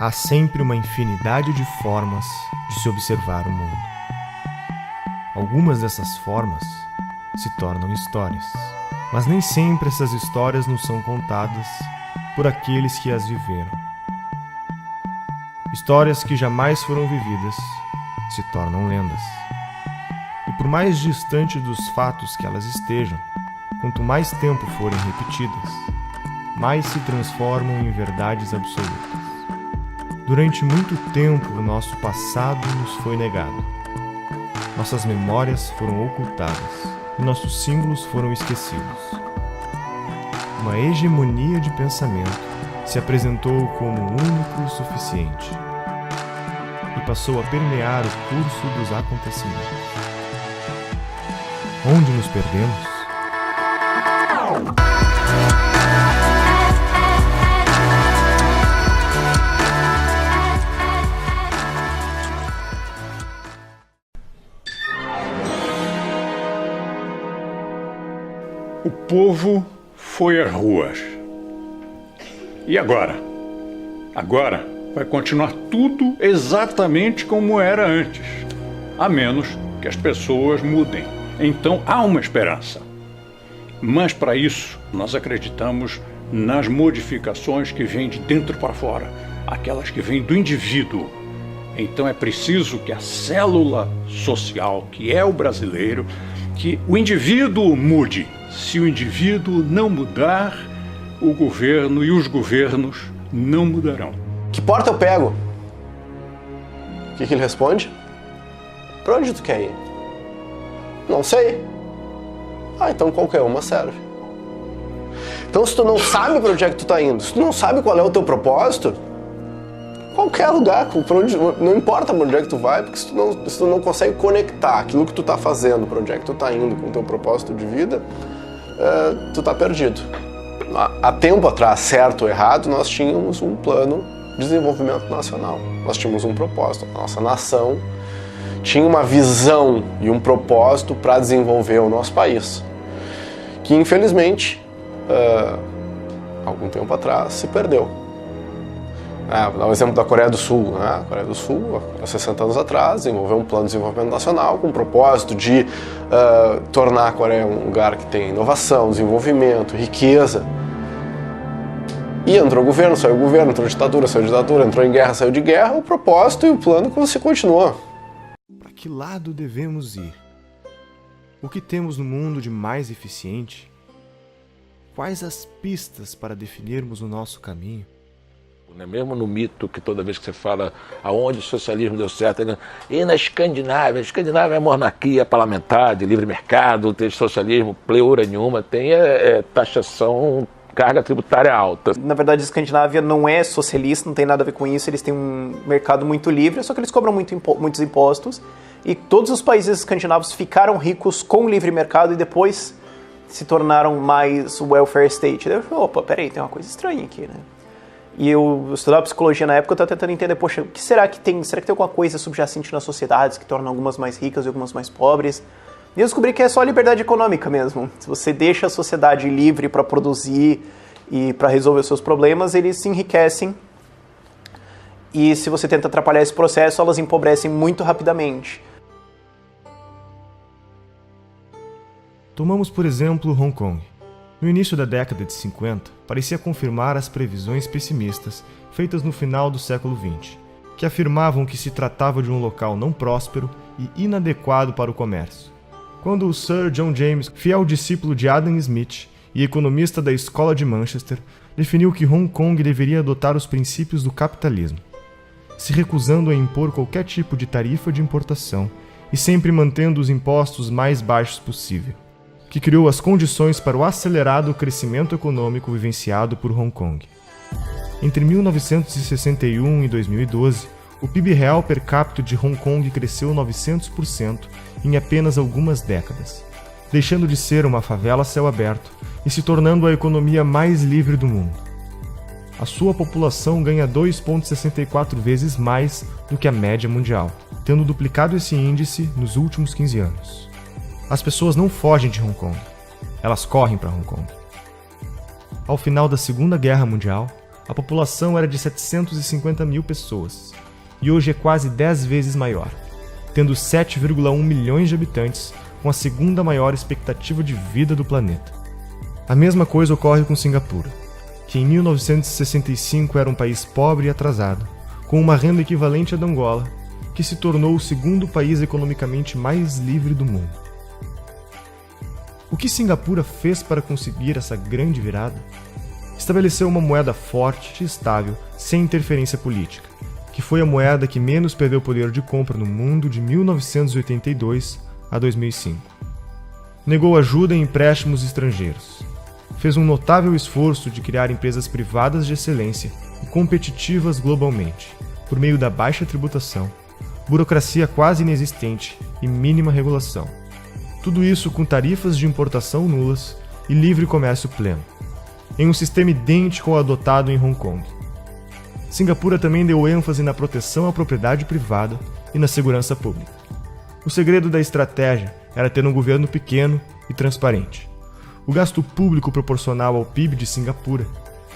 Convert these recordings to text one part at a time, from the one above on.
Há sempre uma infinidade de formas de se observar o mundo. Algumas dessas formas se tornam histórias, mas nem sempre essas histórias nos são contadas por aqueles que as viveram. Histórias que jamais foram vividas se tornam lendas. E por mais distante dos fatos que elas estejam, quanto mais tempo forem repetidas, mais se transformam em verdades absolutas. Durante muito tempo, o nosso passado nos foi negado. Nossas memórias foram ocultadas e nossos símbolos foram esquecidos. Uma hegemonia de pensamento se apresentou como único e suficiente e passou a permear o curso dos acontecimentos. Onde nos perdemos? O povo foi às ruas. E agora? Agora vai continuar tudo exatamente como era antes, a menos que as pessoas mudem. Então há uma esperança. Mas para isso, nós acreditamos nas modificações que vêm de dentro para fora, aquelas que vêm do indivíduo. Então é preciso que a célula social, que é o brasileiro, que o indivíduo mude. Se o indivíduo não mudar, o governo e os governos não mudarão. Que porta eu pego? O que ele responde? Pra onde tu quer ir? Não sei. Então qualquer uma serve. Então se tu não sabe pra onde é que tu tá indo, se tu não sabe qual é o teu propósito, qualquer lugar, pra onde, não importa pra onde é que tu vai, porque se tu não consegue conectar aquilo que tu tá fazendo, pra onde é que tu tá indo com o teu propósito de vida, tu tá perdido. Há tempo atrás, certo ou errado, nós tínhamos um plano de desenvolvimento nacional. Nós tínhamos um propósito. A nossa nação tinha uma visão e um propósito para desenvolver o nosso país, que infelizmente, algum tempo atrás, se perdeu. Vou dar um exemplo da Coreia do Sul. A Coreia do Sul, há 60 anos atrás, desenvolveu um plano de desenvolvimento nacional com o propósito de tornar a Coreia um lugar que tem inovação, desenvolvimento, riqueza. E entrou governo, saiu governo, entrou ditadura, saiu ditadura, entrou em guerra, saiu de guerra. O propósito e o plano que você continuou. Para que lado devemos ir? O que temos no mundo de mais eficiente? Quais as pistas para definirmos o nosso caminho? Mesmo no mito, que toda vez que você fala aonde o socialismo deu certo, e na Escandinávia, a Escandinávia é monarquia parlamentar, de livre mercado, tem socialismo, pleura nenhuma, tem taxação, carga tributária alta. Na verdade, a Escandinávia não é socialista, não tem nada a ver com isso, eles têm um mercado muito livre, só que eles cobram muitos impostos, e todos os países escandinavos ficaram ricos com o livre mercado e depois se tornaram mais welfare state. Daí eu falei, opa, peraí, tem uma coisa estranha aqui, né? E eu estudava psicologia na época, eu estava tentando entender, poxa, o que será que tem? Será que tem alguma coisa subjacente nas sociedades que torna algumas mais ricas e algumas mais pobres? E eu descobri que é só a liberdade econômica mesmo. Se você deixa a sociedade livre para produzir e para resolver os seus problemas, eles se enriquecem. E se você tenta atrapalhar esse processo, elas empobrecem muito rapidamente. Tomamos, por exemplo, Hong Kong. No início da década de 50, parecia confirmar as previsões pessimistas feitas no final do século XX, que afirmavam que se tratava de um local não próspero e inadequado para o comércio. Quando o Sir John James, fiel discípulo de Adam Smith e economista da Escola de Manchester, definiu que Hong Kong deveria adotar os princípios do capitalismo, se recusando a impor qualquer tipo de tarifa de importação e sempre mantendo os impostos mais baixos possível, que criou as condições para o acelerado crescimento econômico vivenciado por Hong Kong. Entre 1961 e 2012, o PIB real per capita de Hong Kong cresceu 900% em apenas algumas décadas, deixando de ser uma favela a céu aberto e se tornando a economia mais livre do mundo. A sua população ganha 2,64 vezes mais do que a média mundial, tendo duplicado esse índice nos últimos 15 anos. As pessoas não fogem de Hong Kong, elas correm para Hong Kong. Ao final da Segunda Guerra Mundial, a população era de 750 mil pessoas, e hoje é quase 10 vezes maior, tendo 7,1 milhões de habitantes, com a segunda maior expectativa de vida do planeta. A mesma coisa ocorre com Singapura, que em 1965 era um país pobre e atrasado, com uma renda equivalente à da Angola, que se tornou o segundo país economicamente mais livre do mundo. O que Singapura fez para conseguir essa grande virada? Estabeleceu uma moeda forte e estável, sem interferência política, que foi a moeda que menos perdeu poder de compra no mundo de 1982 a 2005. Negou ajuda em empréstimos estrangeiros. Fez um notável esforço de criar empresas privadas de excelência e competitivas globalmente, por meio da baixa tributação, burocracia quase inexistente e mínima regulação. Tudo isso com tarifas de importação nulas e livre comércio pleno, em um sistema idêntico ao adotado em Hong Kong. Singapura também deu ênfase na proteção à propriedade privada e na segurança pública. O segredo da estratégia era ter um governo pequeno e transparente. O gasto público proporcional ao PIB de Singapura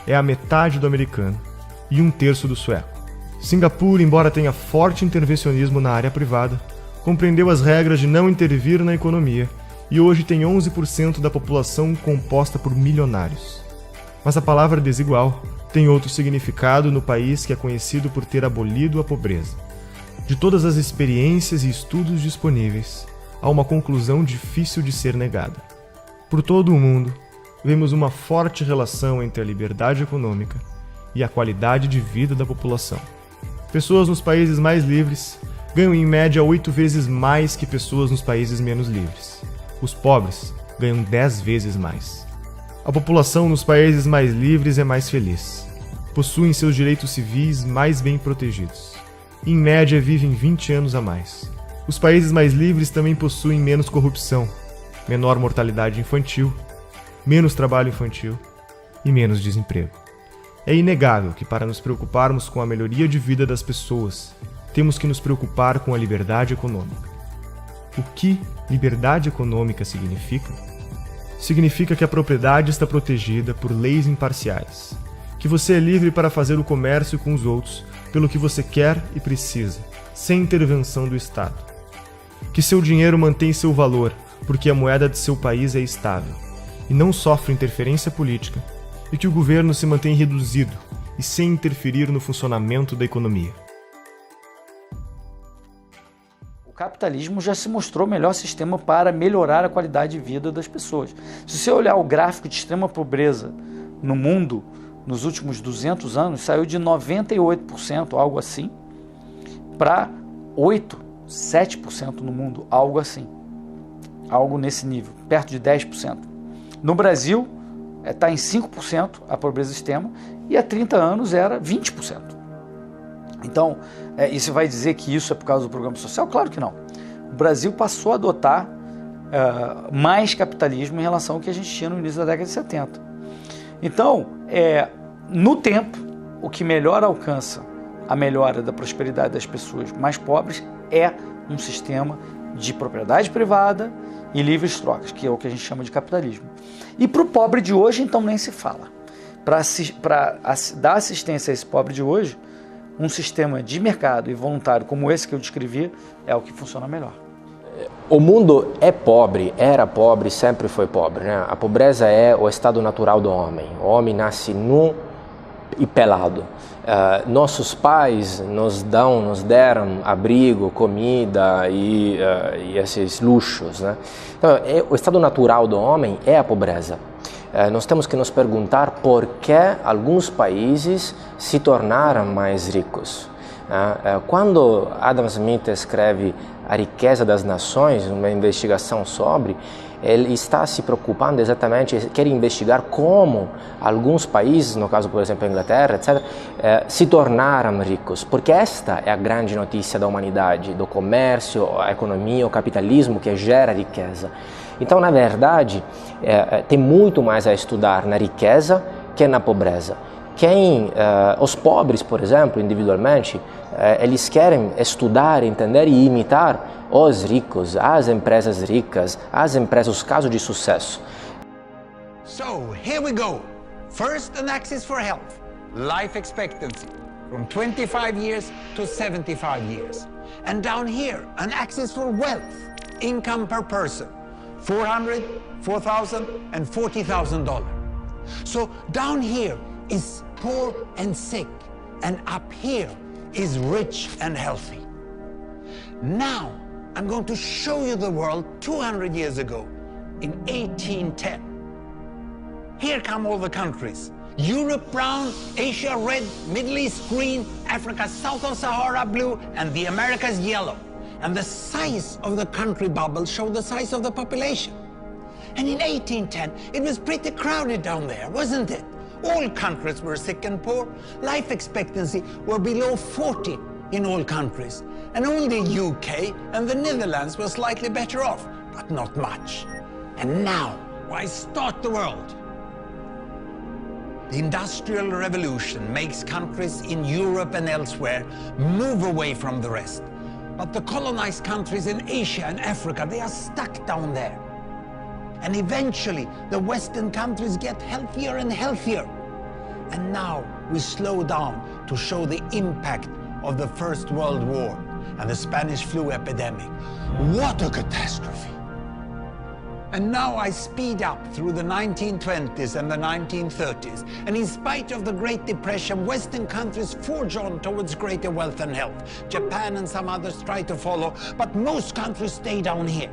é a metade do americano e 1/3 do sueco. Singapura, embora tenha forte intervencionismo na área privada, compreendeu as regras de não intervir na economia e hoje tem 11% da população composta por milionários. Mas a palavra desigual tem outro significado no país que é conhecido por ter abolido a pobreza. De todas as experiências e estudos disponíveis, há uma conclusão difícil de ser negada. Por todo o mundo, vemos uma forte relação entre a liberdade econômica e a qualidade de vida da população. Pessoas nos países mais livres ganham em média 8 vezes mais que pessoas nos países menos livres. Os pobres ganham 10 vezes mais. A população nos países mais livres é mais feliz. Possuem seus direitos civis mais bem protegidos. Em média, vivem 20 anos a mais. Os países mais livres também possuem menos corrupção, menor mortalidade infantil, menos trabalho infantil e menos desemprego. É inegável que, para nos preocuparmos com a melhoria de vida das pessoas, temos que nos preocupar com a liberdade econômica. O que liberdade econômica significa? Significa que a propriedade está protegida por leis imparciais, que você é livre para fazer o comércio com os outros pelo que você quer e precisa, sem intervenção do Estado. Que seu dinheiro mantém seu valor, porque a moeda de seu país é estável, e não sofre interferência política, e que o governo se mantém reduzido e sem interferir no funcionamento da economia. O capitalismo já se mostrou o melhor sistema para melhorar a qualidade de vida das pessoas. Se você olhar o gráfico de extrema pobreza no mundo, nos últimos 200 anos, saiu de 98%, algo assim, para 7% no mundo, algo assim. Algo nesse nível, perto de 10%. No Brasil, está em 5% a pobreza extrema, e há 30 anos era 20%. Então, isso vai dizer que isso é por causa do programa social? Claro que não. O Brasil passou a adotar mais capitalismo em relação ao que a gente tinha no início da década de 70. Então, no tempo, o que melhor alcança a melhora da prosperidade das pessoas mais pobres é um sistema de propriedade privada e livres trocas, que é o que a gente chama de capitalismo. E para o pobre de hoje, então, nem se fala. Para dar assistência a esse pobre de hoje, um sistema de mercado e voluntário como esse que eu descrevi é o que funciona melhor. O mundo é pobre, era pobre, sempre foi pobre, né? A pobreza é o estado natural do homem. O homem nasce nu e pelado. Nossos pais nos deram abrigo, comida e esses luxos, né? Então, o estado natural do homem é a pobreza. Nós temos que nos perguntar por que alguns países se tornaram mais ricos. Quando Adam Smith escreve A Riqueza das Nações, uma investigação sobre, ele está se preocupando exatamente, quer investigar como alguns países, no caso, por exemplo, a Inglaterra, etc., se tornaram ricos, porque esta é a grande notícia da humanidade, do comércio, a economia, o capitalismo que gera riqueza. Então, na verdade, tem muito mais a estudar na riqueza que na pobreza. Os pobres, por exemplo, individualmente, eles querem estudar, entender e imitar os ricos, as empresas ricas, os casos de sucesso. So, here we go. First, an axis for health. life expectancy from 25 years to 75 years. And down here, an axis for wealth, income per person, $400,000, $4,000, and $40,000. So down here is poor and sick, and up here is rich and healthy. Now, I'm going to show you the world 200 years ago, in 1810. Here come all the countries. Europe brown, Asia red, Middle East green, Africa south of Sahara blue, and the Americas yellow. And the size of the country bubbles show the size of the population. And in 1810, it was pretty crowded down there, wasn't it? All countries were sick and poor. Life expectancy were below 40 in all countries. And only UK and the Netherlands were slightly better off, but not much. And now, why start the world? The Industrial Revolution makes countries in Europe and elsewhere move away from the rest. But the colonized countries in Asia and Africa, they are stuck down there. And eventually, the Western countries get healthier and healthier. And now we slow down to show the impact of the First World War and the Spanish flu epidemic. What a catastrophe! And now I speed up through the 1920s and the 1930s. And in spite of the Great Depression, Western countries forge on towards greater wealth and health. Japan and some others try to follow, but most countries stay down here.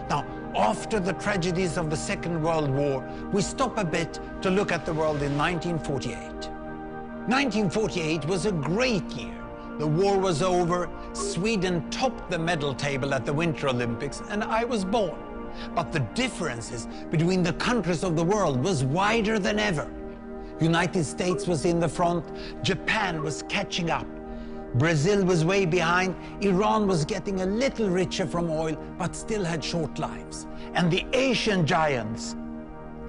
Now, after the tragedies of the Second World War, we stop a bit to look at the world in 1948. 1948 was a great year. The war was over, Sweden topped the medal table at the Winter Olympics, and I was born. But the differences between the countries of the world was wider than ever. United States was in the front, Japan was catching up. Brazil was way behind, Iran was getting a little richer from oil, but still had short lives. And the Asian giants,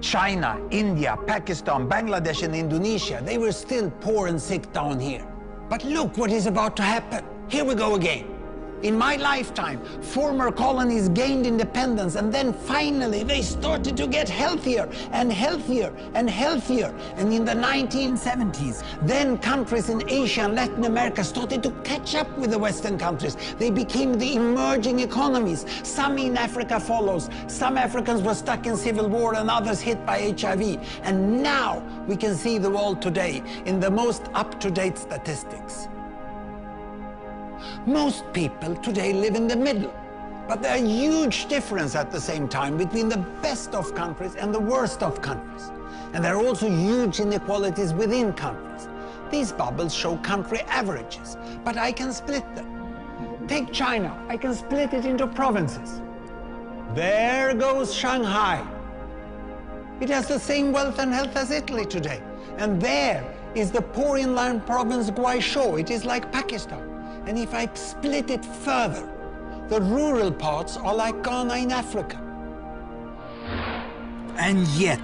China, India, Pakistan, Bangladesh, and Indonesia, they were still poor and sick down here. But look what is about to happen. Here we go again. In my lifetime, former colonies gained independence, and then finally they started to get healthier and healthier and healthier. And in the 1970s, then countries in Asia and Latin America started to catch up with the Western countries. They became the emerging economies. Some in Africa follows. Some Africans were stuck in civil war and others hit by HIV. And now we can see the world today in the most up-to-date statistics. Most people today live in the middle, but there are huge differences at the same time between the best of countries and the worst of countries. And there are also huge inequalities within countries. These bubbles show country averages, but I can split them. Take China, I can split it into provinces. There goes Shanghai. It has the same wealth and health as Italy today. And there is the poor inland province Guizhou. It is like Pakistan. And if I split it further, the rural parts are like Ghana in Africa. And yet,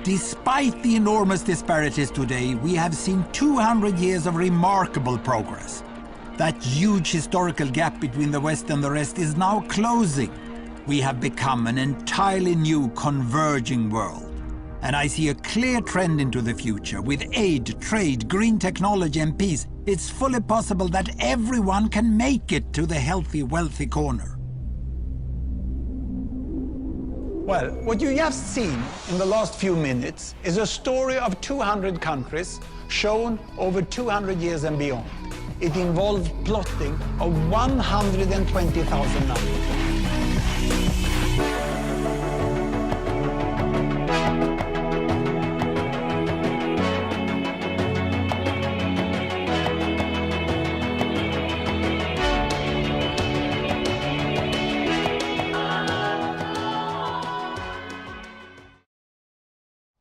despite the enormous disparities today, we have seen 200 years of remarkable progress. That huge historical gap between the West and the rest is now closing. We have become an entirely new converging world. And I see a clear trend into the future. With aid, trade, green technology and peace, it's fully possible that everyone can make it to the healthy, wealthy corner. Well, what you have seen in the last few minutes is a story of 200 countries shown over 200 years and beyond. It involved plotting of 120,000 numbers.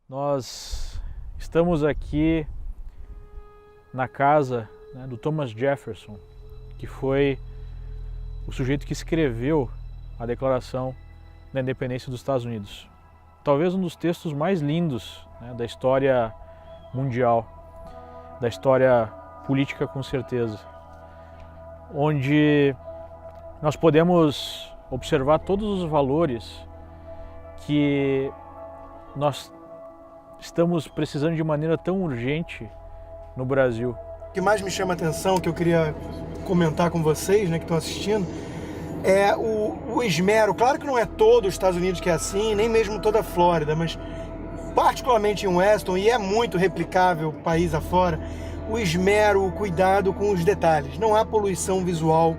Nós estamos aqui na casa, né, do Thomas Jefferson, que foi o sujeito que escreveu a Declaração da Independência dos Estados Unidos. Talvez um dos textos mais lindos, né, da história mundial, da história política com certeza, onde nós podemos observar todos os valores que nós estamos precisando de maneira tão urgente no Brasil. O que mais me chama a atenção, que eu queria comentar com vocês, né, que estão assistindo, é o esmero. Claro que não é todo os Estados Unidos que é assim, nem mesmo toda a Flórida, mas particularmente em Weston, e é muito replicável país afora, o esmero, o cuidado com os detalhes. Não há poluição visual,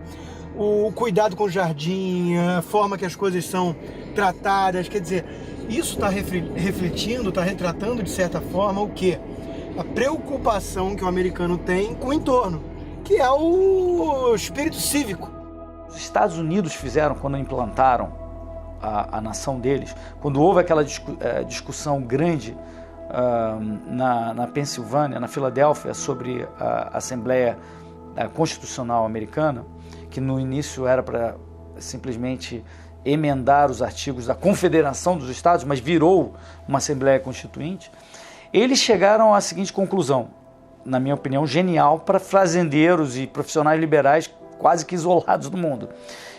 o cuidado com o jardim, a forma que as coisas são tratadas. Quer dizer, isso está refletindo, está retratando de certa forma o quê? A preocupação que o americano tem com o entorno, que é o espírito cívico. Os Estados Unidos fizeram, quando implantaram a nação deles, quando houve aquela discussão grande na Pensilvânia, na Filadélfia, sobre a Assembleia Constitucional Americana, que no início era para simplesmente emendar os artigos da Confederação dos Estados, mas virou uma Assembleia Constituinte, eles chegaram à seguinte conclusão, na minha opinião, genial para fazendeiros e profissionais liberais quase que isolados do mundo.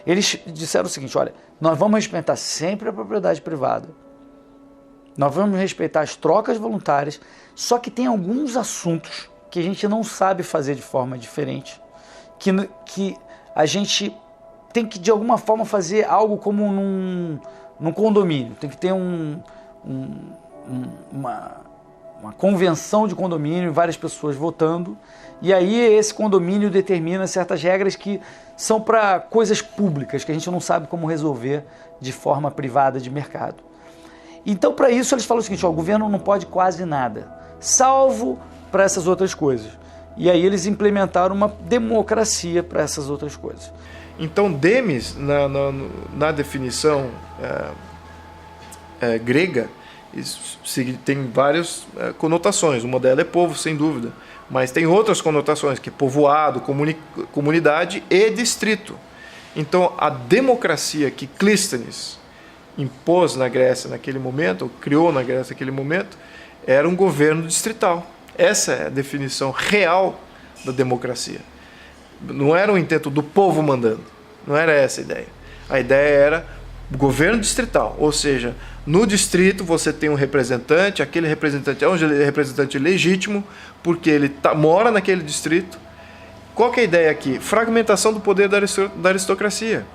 Eles disseram o seguinte: olha, nós vamos respeitar sempre a propriedade privada, nós vamos respeitar as trocas voluntárias, só que tem alguns assuntos que a gente não sabe fazer de forma diferente, que a gente tem que, de alguma forma, fazer algo como num condomínio. Tem que ter uma convenção de condomínio, várias pessoas votando, e aí esse condomínio determina certas regras que são para coisas públicas, que a gente não sabe como resolver de forma privada de mercado. Então, para isso, eles falam o seguinte: ó, o governo não pode quase nada, salvo para essas outras coisas. E aí eles implementaram uma democracia para essas outras coisas. Então, demis, na definição grega, tem várias conotações. Uma delas é povo, sem dúvida, mas tem outras conotações, que é povoado, comunidade e distrito. Então, a democracia que Clístenes impôs na Grécia naquele momento, ou criou na Grécia naquele momento, era um governo distrital. Essa é a definição real da democracia. Não era um intento do povo mandando, não era essa a ideia. A ideia era governo distrital, ou seja, no distrito você tem um representante, aquele representante é um representante legítimo, porque ele mora naquele distrito. Qual que é a ideia aqui? Fragmentação do poder da aristocracia.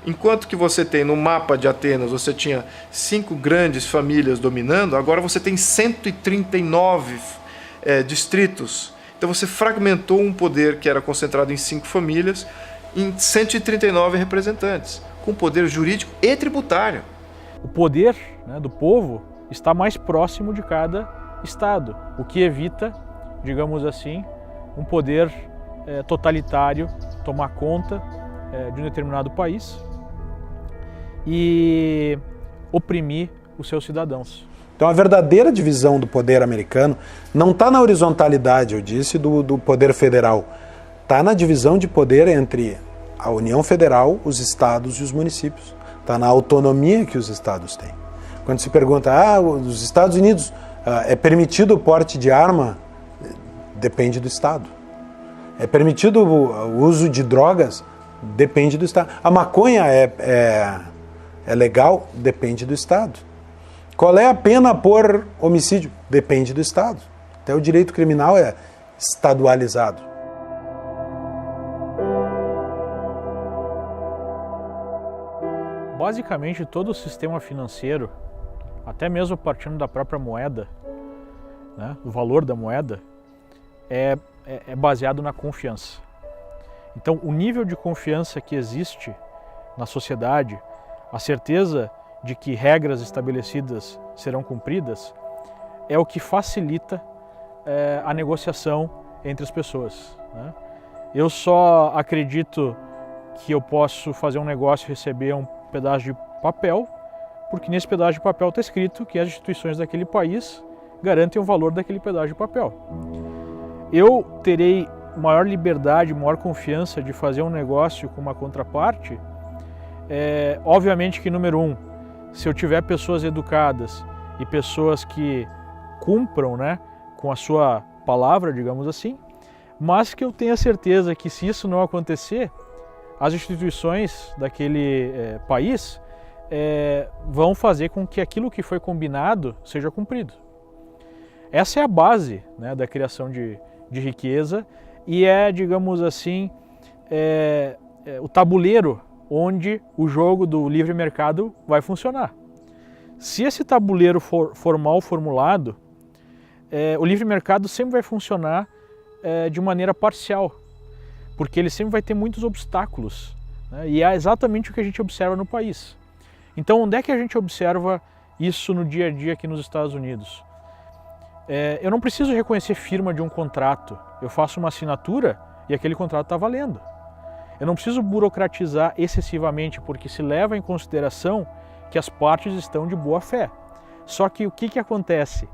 Enquanto que você tem no mapa de Atenas, você tinha 5 grandes famílias dominando, agora você tem 139 distritos. Então você fragmentou um poder que era concentrado em 5 famílias em 139 representantes, com poder jurídico e tributário. O poder, né, do povo está mais próximo de cada estado, o que evita, digamos assim, um poder totalitário tomar conta de um determinado país e oprimir os seus cidadãos. Então a verdadeira divisão do poder americano não está na horizontalidade, eu disse, do poder federal. Está na divisão de poder entre a União Federal, os estados e os municípios. Está na autonomia que os estados têm. Quando se pergunta, os Estados Unidos é permitido o porte de arma? Depende do estado. É permitido o uso de drogas? Depende do estado. A maconha é legal? Depende do estado. Qual é a pena por homicídio? Depende do estado. Até o direito criminal é estadualizado. Basicamente, todo o sistema financeiro, até mesmo partindo da própria moeda, né, o valor da moeda, é baseado na confiança. Então, o nível de confiança que existe na sociedade, a certeza de que regras estabelecidas serão cumpridas, é o que facilita a negociação entre as pessoas, né? Eu só acredito que eu posso fazer um negócio e receber um pedaço de papel, porque nesse pedaço de papel está escrito que as instituições daquele país garantem o valor daquele pedaço de papel. Eu terei maior liberdade, maior confiança de fazer um negócio com uma contraparte, obviamente que, número 1, se eu tiver pessoas educadas e pessoas que cumpram, né, com a sua palavra, digamos assim, mas que eu tenha certeza que, se isso não acontecer, as instituições daquele país vão fazer com que aquilo que foi combinado seja cumprido. Essa é a base, né, da criação de de riqueza e é, digamos assim, o tabuleiro onde o jogo do livre mercado vai funcionar. Se esse tabuleiro for mal formulado, o livre mercado sempre vai funcionar de maneira parcial, porque ele sempre vai ter muitos obstáculos, né? E é exatamente o que a gente observa no país. Então, onde é que a gente observa isso no dia a dia aqui nos Estados Unidos? Eu não preciso reconhecer firma de um contrato, eu faço uma assinatura e aquele contrato está valendo. Eu não preciso burocratizar excessivamente, porque se leva em consideração que as partes estão de boa fé. Só que o que acontece?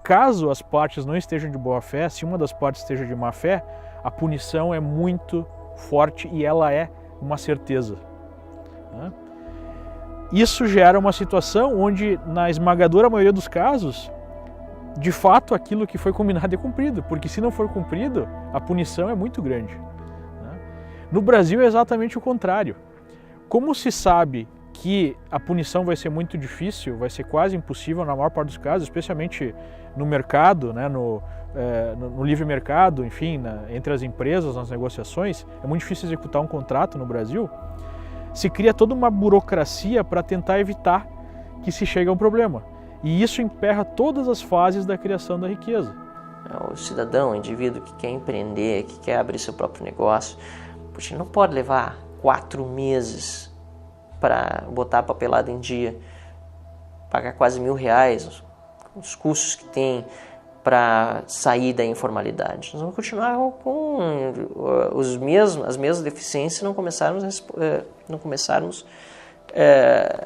Caso as partes não estejam de boa fé, se uma das partes esteja de má fé, a punição é muito forte e ela é uma certeza, né? Isso gera uma situação onde, na esmagadora maioria dos casos, de fato aquilo que foi combinado é cumprido, porque se não for cumprido, a punição é muito grande, né? No Brasil é exatamente o contrário. Como se sabe que a punição vai ser muito difícil, vai ser quase impossível na maior parte dos casos, especialmente no mercado, né, no livre mercado, enfim, entre as empresas, nas negociações, é muito difícil executar um contrato no Brasil, se cria toda uma burocracia para tentar evitar que se chegue a um problema. E isso emperra todas as fases da criação da riqueza. O cidadão, o indivíduo que quer empreender, que quer abrir seu próprio negócio, poxa, não pode levar 4 meses para botar a papelada em dia, pagar quase R$1.000, os custos que tem para sair da informalidade. Nós vamos continuar com as mesmas deficiências se não começarmos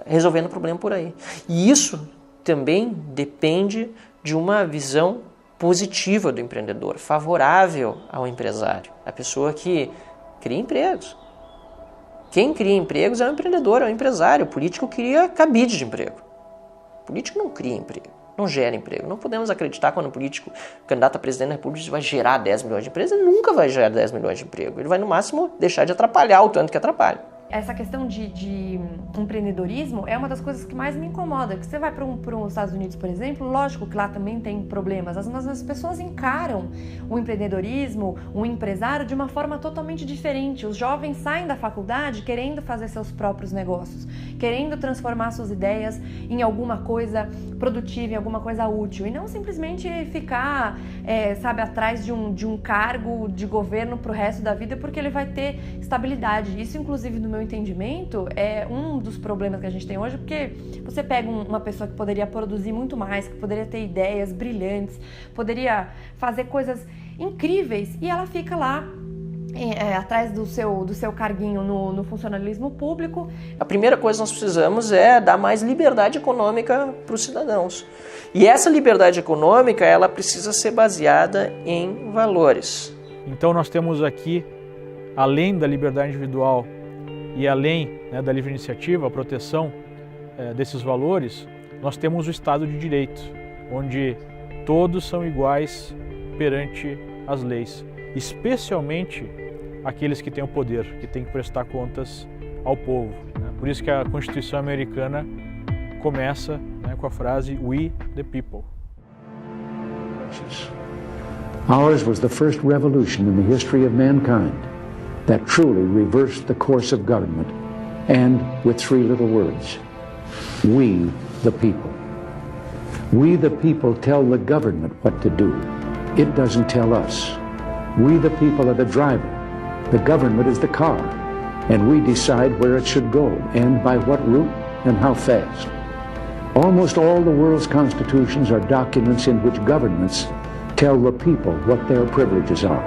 resolvendo o problema por aí. E isso também depende de uma visão positiva do empreendedor, favorável ao empresário, a pessoa que cria empregos. Quem cria empregos é o empreendedor, é o empresário. O político cria cabide de emprego. O político não cria emprego, não gera emprego. Não podemos acreditar quando o político, candidato a presidente da República, vai gerar 10 milhões de empregos. Ele nunca vai gerar 10 milhões de emprego. Ele vai, no máximo, deixar de atrapalhar o tanto que atrapalha. Essa questão de empreendedorismo é uma das coisas que mais me incomoda. Que você vai para os Estados Unidos, por exemplo, lógico que lá também tem problemas, mas as pessoas encaram o empreendedorismo, o empresário, de uma forma totalmente diferente. Os jovens saem da faculdade querendo fazer seus próprios negócios, querendo transformar suas ideias em alguma coisa produtiva, em alguma coisa útil, e não simplesmente ficar, atrás de um cargo de governo para o resto da vida, porque ele vai ter estabilidade. Isso, inclusive, no meu entendimento, é um dos problemas que a gente tem hoje, porque você pega uma pessoa que poderia produzir muito mais, que poderia ter ideias brilhantes, poderia fazer coisas incríveis, e ela fica lá atrás do seu carguinho no funcionalismo público. A primeira coisa que nós precisamos é dar mais liberdade econômica para os cidadãos. E essa liberdade econômica, ela precisa ser baseada em valores. Então nós temos aqui, além da liberdade individual e além, né, da livre iniciativa, a proteção desses valores, nós temos o Estado de Direito, onde todos são iguais perante as leis, especialmente aqueles que têm o poder, que têm que prestar contas ao povo, né? Por isso que a Constituição americana começa, né, com a frase "We the people". Ours was the first revolution in the history of mankind that truly reversed the course of government, and with 3 little words: we the people. We the people tell the government what to do. It doesn't tell us. We the people are the driver. The government is the car, and we decide where it should go and by what route and how fast. Almost all the world's constitutions are documents in which governments tell the people what their privileges are.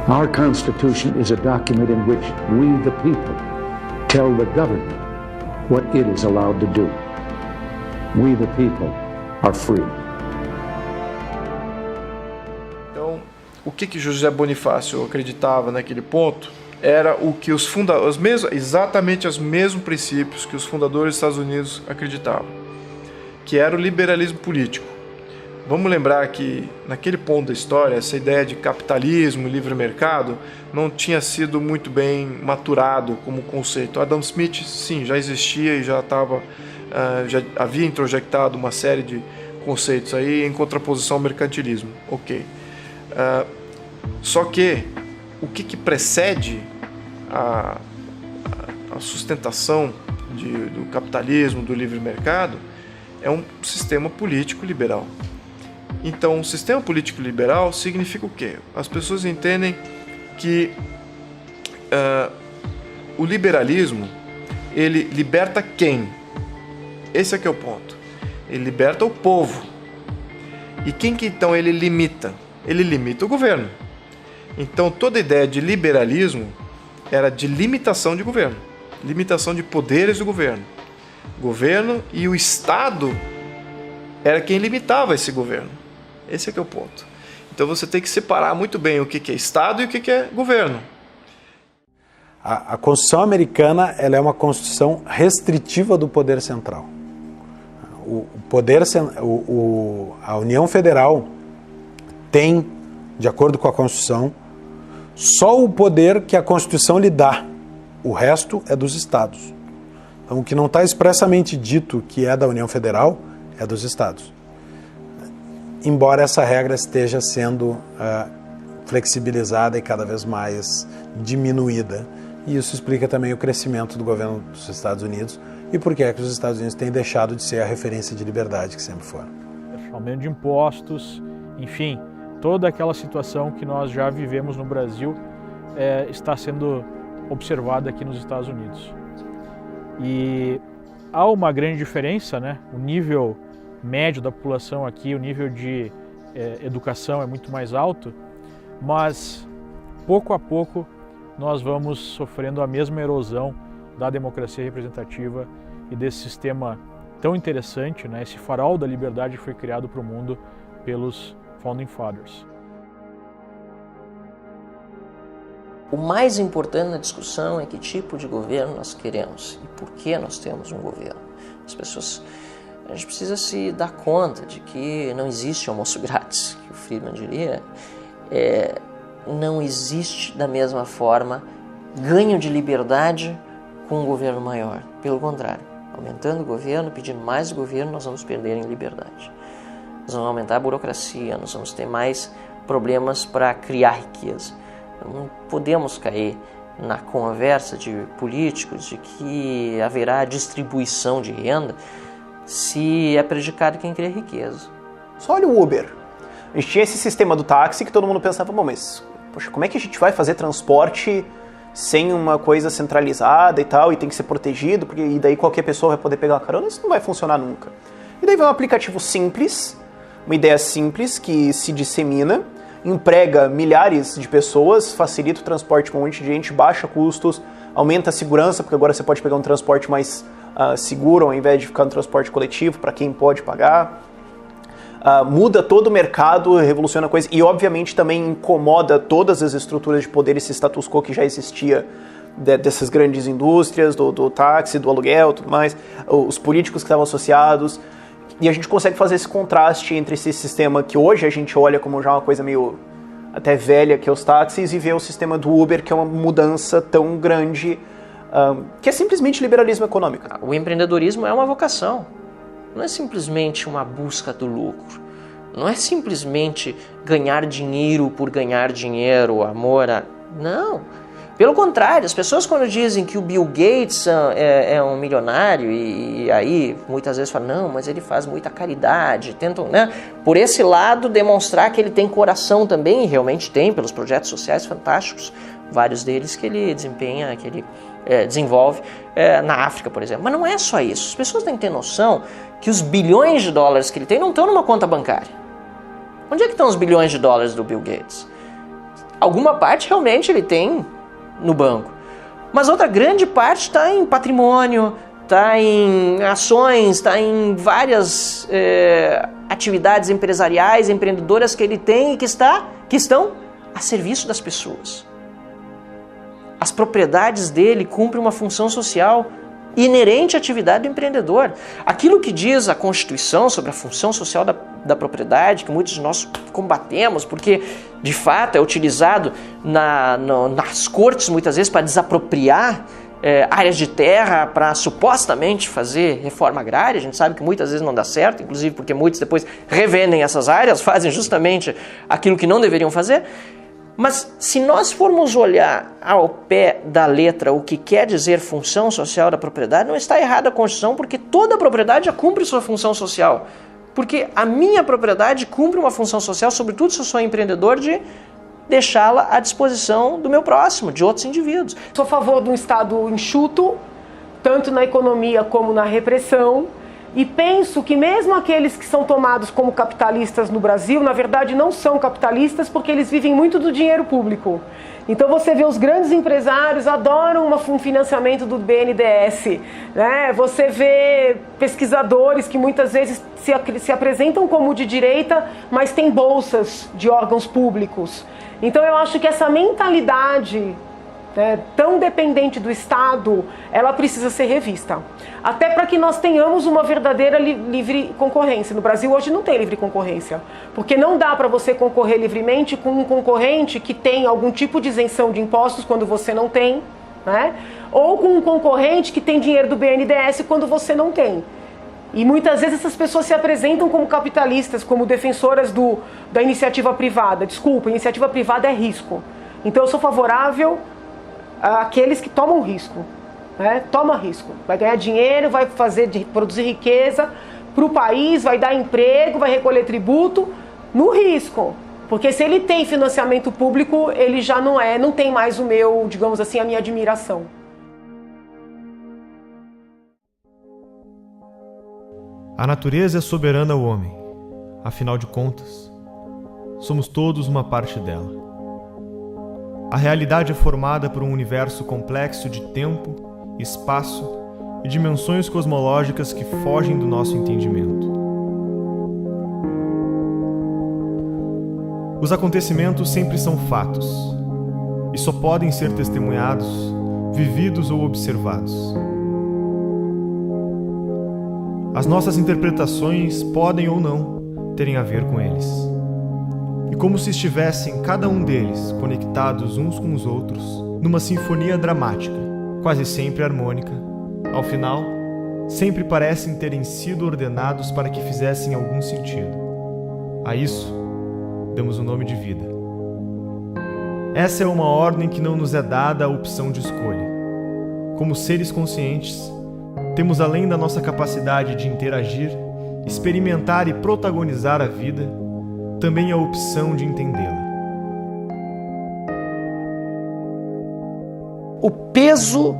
Our Constitution is a document in which we, the people, tell the government what it is allowed to do. We, the people, are free. Então, o que José Bonifácio acreditava naquele ponto era o que exatamente os mesmos princípios que os fundadores dos Estados Unidos acreditavam, que era o liberalismo político. Vamos lembrar que, naquele ponto da história, essa ideia de capitalismo e livre mercado não tinha sido muito bem maturado como conceito. Adam Smith, sim, já existia e já havia introjectado uma série de conceitos aí em contraposição ao mercantilismo. Ok. Só que o que precede a sustentação do capitalismo, do livre mercado, é um sistema político liberal. Então, um sistema político liberal significa o quê? As pessoas entendem que o liberalismo, ele liberta quem? Esse é que é o ponto. Ele liberta o povo. E quem que então ele limita? Ele limita o governo. Então, toda ideia de liberalismo era de limitação de governo, limitação de poderes do governo. O governo e o Estado era quem limitava esse governo. Esse é que é o ponto. Então você tem que separar muito bem o que é Estado e o que é governo. A Constituição americana, ela é uma Constituição restritiva do poder central. A União Federal tem, de acordo com a Constituição, só o poder que a Constituição lhe dá. O resto é dos Estados. Então, o que não está expressamente dito que é da União Federal é dos Estados. Embora essa regra esteja sendo flexibilizada e cada vez mais diminuída. E isso explica também o crescimento do governo dos Estados Unidos e por que é que os Estados Unidos têm deixado de ser a referência de liberdade que sempre foram. Aumento de impostos, enfim, toda aquela situação que nós já vivemos no Brasil está sendo observada aqui nos Estados Unidos. E há uma grande diferença, né? O nível médio da população aqui, o nível de educação é muito mais alto, mas pouco a pouco nós vamos sofrendo a mesma erosão da democracia representativa e desse sistema tão interessante, né? Esse farol da liberdade que foi criado para o mundo pelos Founding Fathers. O mais importante na discussão é que tipo de governo nós queremos e por que nós temos um governo. A gente precisa se dar conta de que não existe almoço grátis, que o Friedman diria. Não existe da mesma forma ganho de liberdade com um governo maior. Pelo contrário, aumentando o governo, pedindo mais governo, nós vamos perder em liberdade. Nós vamos aumentar a burocracia, nós vamos ter mais problemas para criar riqueza. Não podemos cair na conversa de políticos de que haverá distribuição de renda se é prejudicado quem cria riqueza. Só olha o Uber. A gente tinha esse sistema do táxi que todo mundo pensava, bom, mas poxa, como é que a gente vai fazer transporte sem uma coisa centralizada e tal, e tem que ser protegido, porque e daí qualquer pessoa vai poder pegar uma carona? Isso não vai funcionar nunca. E daí vem um aplicativo simples, uma ideia simples que se dissemina, emprega milhares de pessoas, facilita o transporte para um monte de gente, baixa custos, aumenta a segurança, porque agora você pode pegar um transporte mais seguro ao invés de ficar no transporte coletivo para quem pode pagar. Muda todo o mercado, revoluciona a coisa e obviamente também incomoda todas as estruturas de poder, esse status quo que já existia dessas grandes indústrias, do táxi, do aluguel, tudo mais, os políticos que estavam associados. E a gente consegue fazer esse contraste entre esse sistema que hoje a gente olha como já uma coisa meio até velha, que é os táxis, e ver o sistema do Uber, que é uma mudança tão grande, que é simplesmente liberalismo econômico. O empreendedorismo é uma vocação, não é simplesmente uma busca do lucro, não é simplesmente ganhar dinheiro por ganhar dinheiro, amor a... Não. Pelo contrário, as pessoas quando dizem que o Bill Gates é um milionário e aí muitas vezes falam, não, mas ele faz muita caridade, tentam, né, por esse lado demonstrar que ele tem coração também, e realmente tem, pelos projetos sociais fantásticos, vários deles que ele desempenha, que ele desenvolve na África, por exemplo. Mas não é só isso, as pessoas têm que ter noção que os bilhões de dólares que ele tem não estão numa conta bancária. Onde é que estão os bilhões de dólares do Bill Gates? Alguma parte realmente ele tem no banco. Mas outra grande parte está em patrimônio, está em ações, está em várias atividades empresariais, empreendedoras que ele tem e que estão a serviço das pessoas. As propriedades dele cumprem uma função social inerente à atividade do empreendedor. Aquilo que diz a Constituição sobre a função social da propriedade, que muitos de nós combatemos, porque de fato é utilizado nas cortes muitas vezes para desapropriar áreas de terra para supostamente fazer reforma agrária. A gente sabe que muitas vezes não dá certo, inclusive porque muitos depois revendem essas áreas, fazem justamente aquilo que não deveriam fazer. Mas se nós formos olhar ao pé da letra o que quer dizer função social da propriedade, não está errada a Constituição, porque toda propriedade já cumpre sua função social. Porque a minha propriedade cumpre uma função social, sobretudo se eu sou empreendedor, de deixá-la à disposição do meu próximo, de outros indivíduos. Sou a favor de um Estado enxuto, tanto na economia como na repressão, e penso que mesmo aqueles que são tomados como capitalistas no Brasil, na verdade não são capitalistas porque eles vivem muito do dinheiro público. Então você vê os grandes empresários adoram um financiamento do BNDES, né? Você vê pesquisadores que muitas vezes se apresentam como de direita, mas têm bolsas de órgãos públicos. Então eu acho que essa mentalidade tão dependente do Estado, ela precisa ser revista. Até para que nós tenhamos uma verdadeira livre concorrência. No Brasil hoje não tem livre concorrência, porque não dá para você concorrer livremente com um concorrente que tem algum tipo de isenção de impostos quando você não tem, né? Ou com um concorrente que tem dinheiro do BNDES quando você não tem. E muitas vezes essas pessoas se apresentam como capitalistas, como defensoras da iniciativa privada. Desculpa, iniciativa privada é risco. Então eu sou favorável àqueles que tomam risco. Toma risco. Vai ganhar dinheiro, vai produzir riqueza para o país, vai dar emprego, vai recolher tributo no risco. Porque se ele tem financiamento público, ele já não tem mais o meu, digamos assim, a minha admiração. A natureza é soberana ao homem. Afinal de contas, somos todos uma parte dela. A realidade é formada por um universo complexo de tempo, espaço e dimensões cosmológicas que fogem do nosso entendimento. Os acontecimentos sempre são fatos e só podem ser testemunhados, vividos ou observados. As nossas interpretações podem ou não terem a ver com eles. E como se estivessem cada um deles conectados uns com os outros, numa sinfonia dramática, quase sempre harmônica, ao final, sempre parecem terem sido ordenados para que fizessem algum sentido. A isso, damos o nome de vida. Essa é uma ordem que não nos é dada a opção de escolha. Como seres conscientes, temos além da nossa capacidade de interagir, experimentar e protagonizar a vida, também a opção de entendê-la. O peso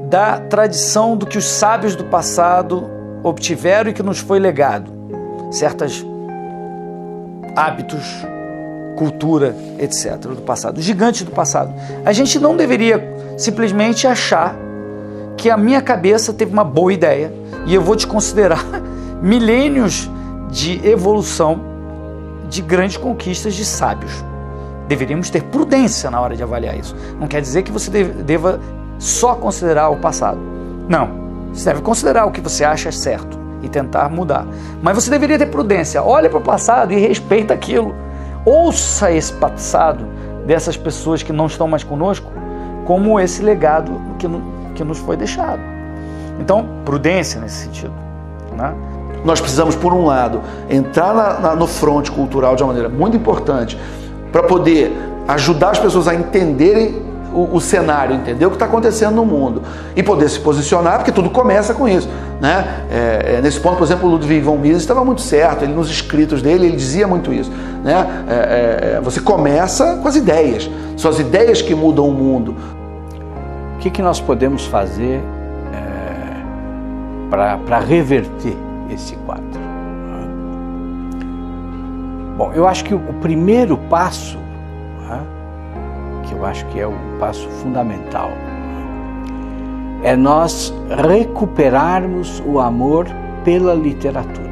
da tradição do que os sábios do passado obtiveram e que nos foi legado. Certos hábitos, cultura, etc. do passado, os gigantes do passado. A gente não deveria simplesmente achar que a minha cabeça teve uma boa ideia e eu vou desconsiderar milênios de evolução de grandes conquistas de sábios. Deveríamos ter prudência na hora de avaliar isso. Não quer dizer que você deva só considerar o passado. Não. Você deve considerar o que você acha certo e tentar mudar. Mas você deveria ter prudência. Olha para o passado e respeita aquilo. Ouça esse passado dessas pessoas que não estão mais conosco como esse legado que nos foi deixado. Então, prudência nesse sentido, né? Nós precisamos, por um lado, entrar no fronte cultural de uma maneira muito importante para poder ajudar as pessoas a entenderem o cenário, entender o que está acontecendo no mundo e poder se posicionar, porque tudo começa com isso, né? Nesse ponto, por exemplo, o Ludwig von Mises estava muito certo, ele nos escritos dele, ele dizia muito isso, né? Você começa com as ideias, são as ideias que mudam o mundo. O que nós podemos fazer para reverter esse quadro? Bom, eu acho que o primeiro passo, que eu acho que é o passo fundamental, é nós recuperarmos o amor pela literatura.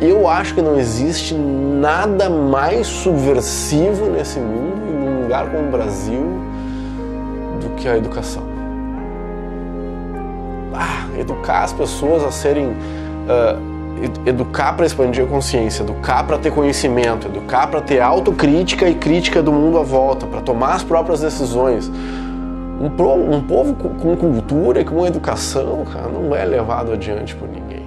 Eu acho que não existe nada mais subversivo nesse mundo, e num lugar como o Brasil, do que a educação. Educar as pessoas a serem... educar para expandir a consciência, educar para ter conhecimento, educar para ter autocrítica e crítica do mundo à volta, para tomar as próprias decisões. Um povo com cultura e com educação, cara, não é levado adiante por ninguém.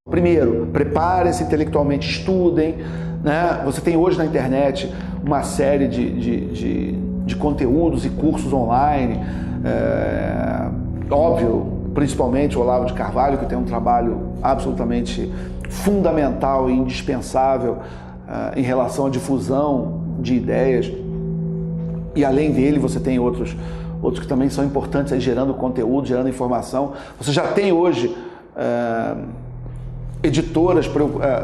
Primeiro, preparem-se intelectualmente, estudem, né? Você tem hoje na internet uma série de conteúdos e cursos online, óbvio, principalmente o Olavo de Carvalho, que tem um trabalho absolutamente fundamental e indispensável em relação à difusão de ideias. E além dele, você tem outros que também são importantes, aí, gerando conteúdo, gerando informação. Você já tem hoje editoras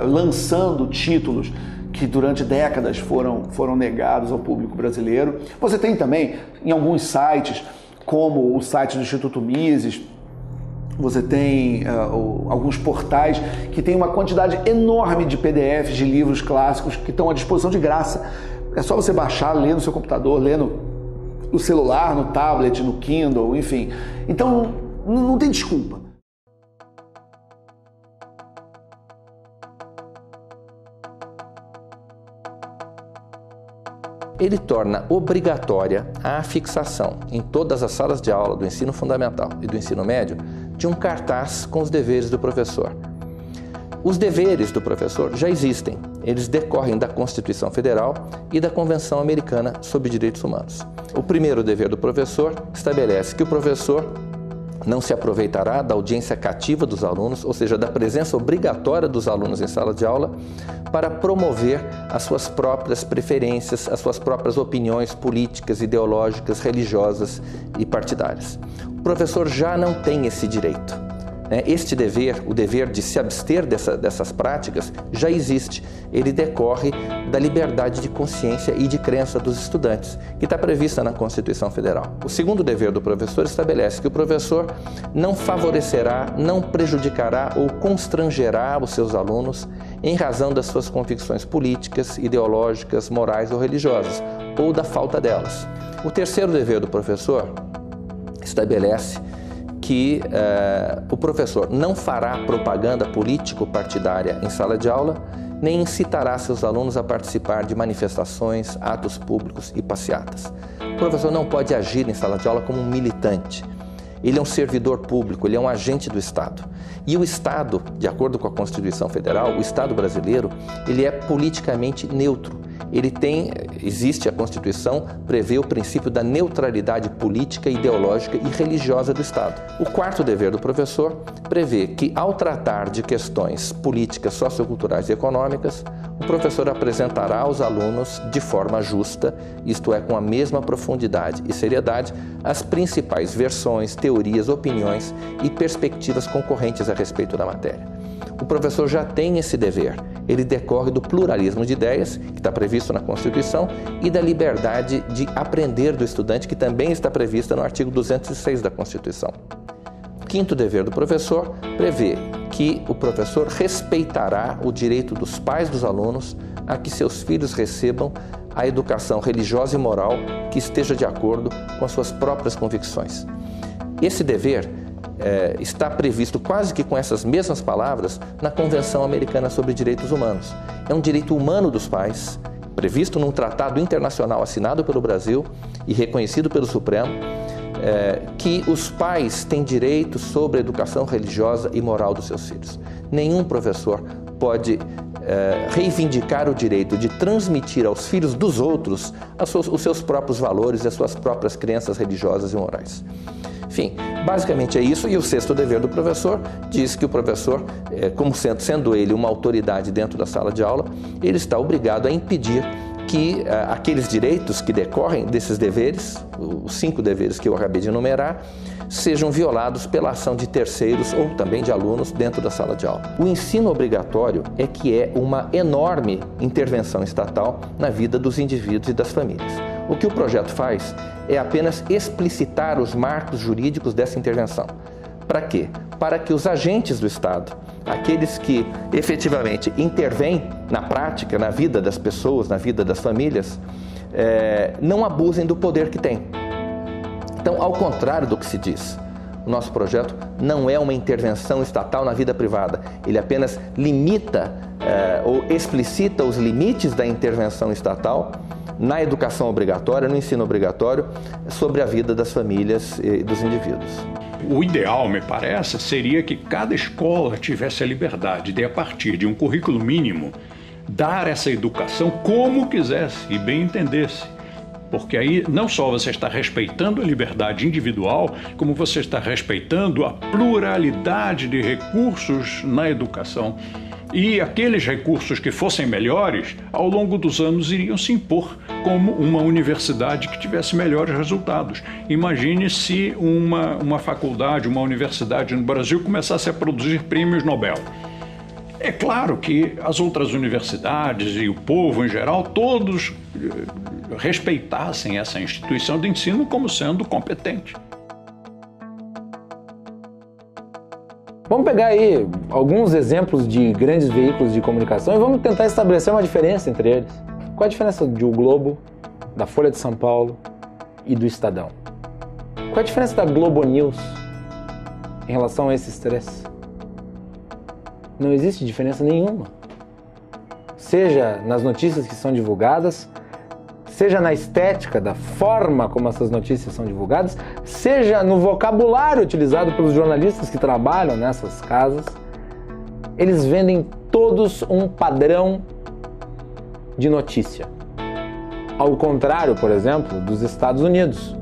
lançando títulos que durante décadas foram negados ao público brasileiro. Você tem também, em alguns sites, como o site do Instituto Mises, você tem alguns portais que tem uma quantidade enorme de PDFs de livros clássicos que estão à disposição de graça. É só você baixar, ler no seu computador, ler no celular, no tablet, no Kindle, enfim. Então, não tem desculpa. Ele torna obrigatória a fixação em todas as salas de aula do ensino fundamental e do ensino médio de um cartaz com os deveres do professor. Os deveres do professor já existem, eles decorrem da Constituição Federal e da Convenção Americana sobre Direitos Humanos. O primeiro dever do professor estabelece que o professor não se aproveitará da audiência cativa dos alunos, ou seja, da presença obrigatória dos alunos em sala de aula, para promover as suas próprias preferências, as suas próprias opiniões políticas, ideológicas, religiosas e partidárias. O professor já não tem esse direito. Este dever, o dever de se abster dessas práticas, já existe. Ele decorre da liberdade de consciência e de crença dos estudantes, que está prevista na Constituição Federal. O segundo dever do professor estabelece que o professor não favorecerá, não prejudicará ou constrangerá os seus alunos em razão das suas convicções políticas, ideológicas, morais ou religiosas, ou da falta delas. O terceiro dever do professor estabelece que o professor não fará propaganda político-partidária em sala de aula, nem incitará seus alunos a participar de manifestações, atos públicos e passeatas. O professor não pode agir em sala de aula como um militante. Ele é um servidor público, ele é um agente do Estado. E o Estado, de acordo com a Constituição Federal, o Estado brasileiro, ele é politicamente neutro. Existe a Constituição, prevê o princípio da neutralidade política, ideológica e religiosa do Estado. O quarto dever do professor prevê que, ao tratar de questões políticas, socioculturais e econômicas, o professor apresentará aos alunos de forma justa, isto é, com a mesma profundidade e seriedade, as principais versões, teorias, opiniões e perspectivas concorrentes a respeito da matéria. O professor já tem esse dever. Ele decorre do pluralismo de ideias, que está previsto na Constituição, e da liberdade de aprender do estudante, que também está prevista no artigo 206 da Constituição. O quinto dever do professor prevê que o professor respeitará o direito dos pais dos alunos a que seus filhos recebam a educação religiosa e moral que esteja de acordo com as suas próprias convicções. Esse dever está previsto quase que com essas mesmas palavras na Convenção Americana sobre Direitos Humanos. É um direito humano dos pais, previsto num tratado internacional assinado pelo Brasil e reconhecido pelo Supremo, que os pais têm direito sobre a educação religiosa e moral dos seus filhos. Nenhum professor pode reivindicar o direito de transmitir aos filhos dos outros os seus próprios valores e as suas próprias crenças religiosas e morais. Enfim, basicamente é isso. E o sexto dever do professor diz que o professor, como sendo ele uma autoridade dentro da sala de aula, ele está obrigado a impedir que aqueles direitos que decorrem desses deveres, os 5 deveres que eu acabei de enumerar, sejam violados pela ação de terceiros ou também de alunos dentro da sala de aula. O ensino obrigatório é uma enorme intervenção estatal na vida dos indivíduos e das famílias. O que o projeto faz é apenas explicitar os marcos jurídicos dessa intervenção. Para quê? Para que os agentes do Estado, aqueles que efetivamente intervêm na prática, na vida das pessoas, na vida das famílias, não abusem do poder que têm. Então, ao contrário do que se diz, o nosso projeto não é uma intervenção estatal na vida privada. Ele apenas limita ou explicita os limites da intervenção estatal na educação obrigatória, no ensino obrigatório, sobre a vida das famílias e dos indivíduos. O ideal, me parece, seria que cada escola tivesse a liberdade de, a partir de um currículo mínimo, dar essa educação como quisesse e bem entendesse. Porque aí não só você está respeitando a liberdade individual, como você está respeitando a pluralidade de recursos na educação. E aqueles recursos que fossem melhores, ao longo dos anos iriam se impor como uma universidade que tivesse melhores resultados. Imagine se uma faculdade, uma universidade no Brasil começasse a produzir prêmios Nobel. É claro que as outras universidades e o povo em geral, todos respeitassem essa instituição de ensino como sendo competente. Vamos pegar aí alguns exemplos de grandes veículos de comunicação e vamos tentar estabelecer uma diferença entre eles. Qual a diferença do Globo, da Folha de São Paulo e do Estadão? Qual a diferença da Globo News em relação a esses três? Não existe diferença nenhuma. Seja nas notícias que são divulgadas, seja na estética da forma como essas notícias são divulgadas, seja no vocabulário utilizado pelos jornalistas que trabalham nessas casas, eles vendem todos um padrão de notícia. Ao contrário, por exemplo, dos Estados Unidos,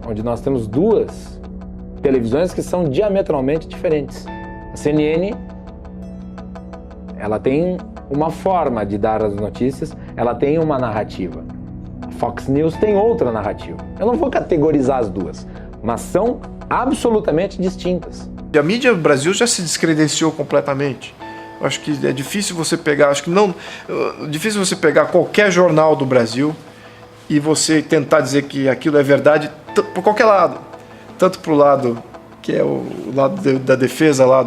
onde nós temos duas televisões que são diametralmente diferentes. A CNN, ela tem uma forma de dar as notícias, ela tem uma narrativa. Fox News tem outra narrativa. Eu não vou categorizar as duas, mas são absolutamente distintas. A mídia do Brasil já se descredenciou completamente. Eu acho que é difícil você pegar, difícil você pegar qualquer jornal do Brasil e você tentar dizer que aquilo é verdade por qualquer lado. Tanto para o lado que é o lado da defesa lá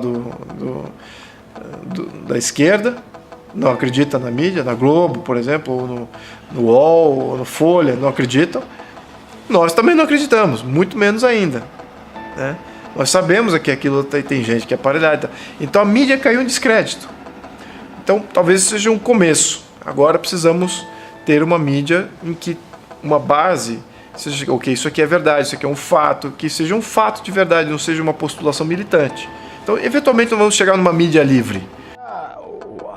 da esquerda, não acredita na mídia, na Globo, por exemplo, ou no UOL, ou no Folha, não acreditam. Nós também não acreditamos, muito menos ainda, né? Nós sabemos que aquilo tem gente que é aparelhada. Então a mídia caiu em descrédito. Então talvez seja um começo. Agora precisamos ter uma mídia em que uma base seja, ok, isso aqui é verdade, isso aqui é um fato, que seja um fato de verdade, não seja uma postulação militante. Então eventualmente nós vamos chegar numa mídia livre.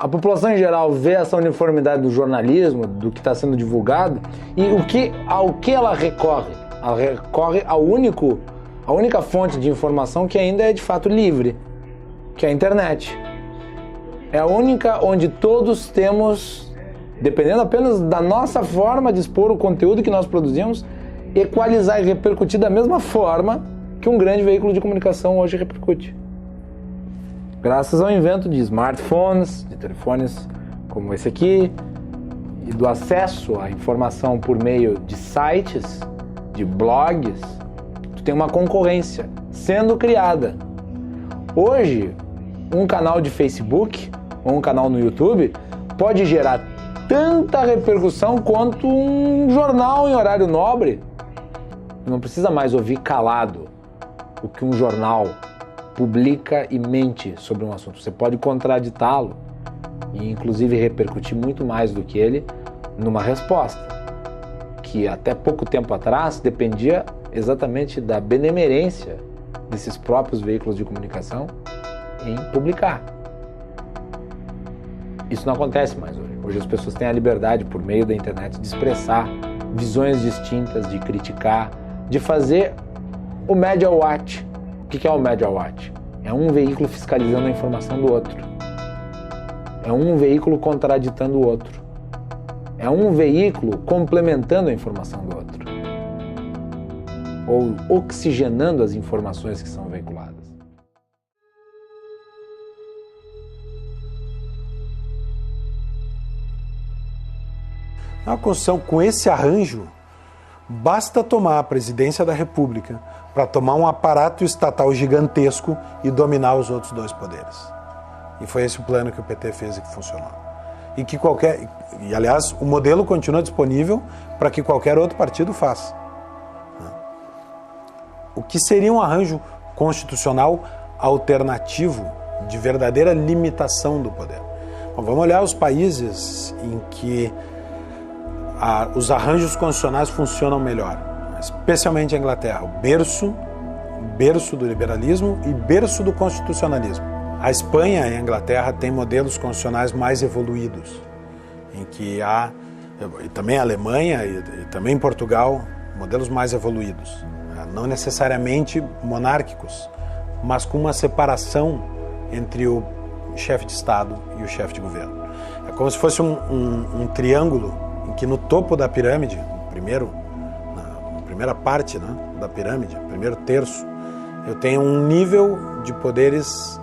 A população em geral vê essa uniformidade do jornalismo, do que está sendo divulgado, e ao que ela recorre? Ela recorre a única fonte de informação que ainda é de fato livre, que é a internet. É a única onde todos temos, dependendo apenas da nossa forma de expor o conteúdo que nós produzimos, equalizar e repercutir da mesma forma que um grande veículo de comunicação hoje repercute. Graças ao invento de smartphones, de telefones como esse aqui, e do acesso à informação por meio de sites, de blogs, tu tem uma concorrência sendo criada. Hoje, um canal de Facebook ou um canal no YouTube pode gerar tanta repercussão quanto um jornal em horário nobre. Não precisa mais ouvir calado o que um jornal publica e mente sobre um assunto. Você pode contraditá-lo e inclusive repercutir muito mais do que ele numa resposta, que até pouco tempo atrás dependia exatamente da benemerência desses próprios veículos de comunicação em publicar. Isso não acontece mais hoje. Hoje as pessoas têm a liberdade, por meio da internet, de expressar visões distintas, de criticar, de fazer o Media Watch. O que é o Media Watch? É um veículo fiscalizando a informação do outro. É um veículo contraditando o outro. É um veículo complementando a informação do outro. Ou oxigenando as informações que são veiculadas. Na Constituição, com esse arranjo, basta tomar a presidência da República para tomar um aparato estatal gigantesco e dominar os outros dois poderes. E foi esse o plano que o PT fez e que funcionou. E aliás, o modelo continua disponível para que qualquer outro partido faça. O que seria um arranjo constitucional alternativo de verdadeira limitação do poder? Bom, vamos olhar os países em que os arranjos constitucionais funcionam melhor, especialmente a Inglaterra, o berço do liberalismo e berço do constitucionalismo. A Espanha e a Inglaterra têm modelos constitucionais mais evoluídos. em que há, e também a Alemanha e também Portugal, modelos mais evoluídos, não necessariamente monárquicos, mas com uma separação entre o chefe de Estado e o chefe de governo. É como se fosse um triângulo em que no topo da pirâmide, na primeira parte, né, da pirâmide, primeiro terço, eu tenho um nível de poderes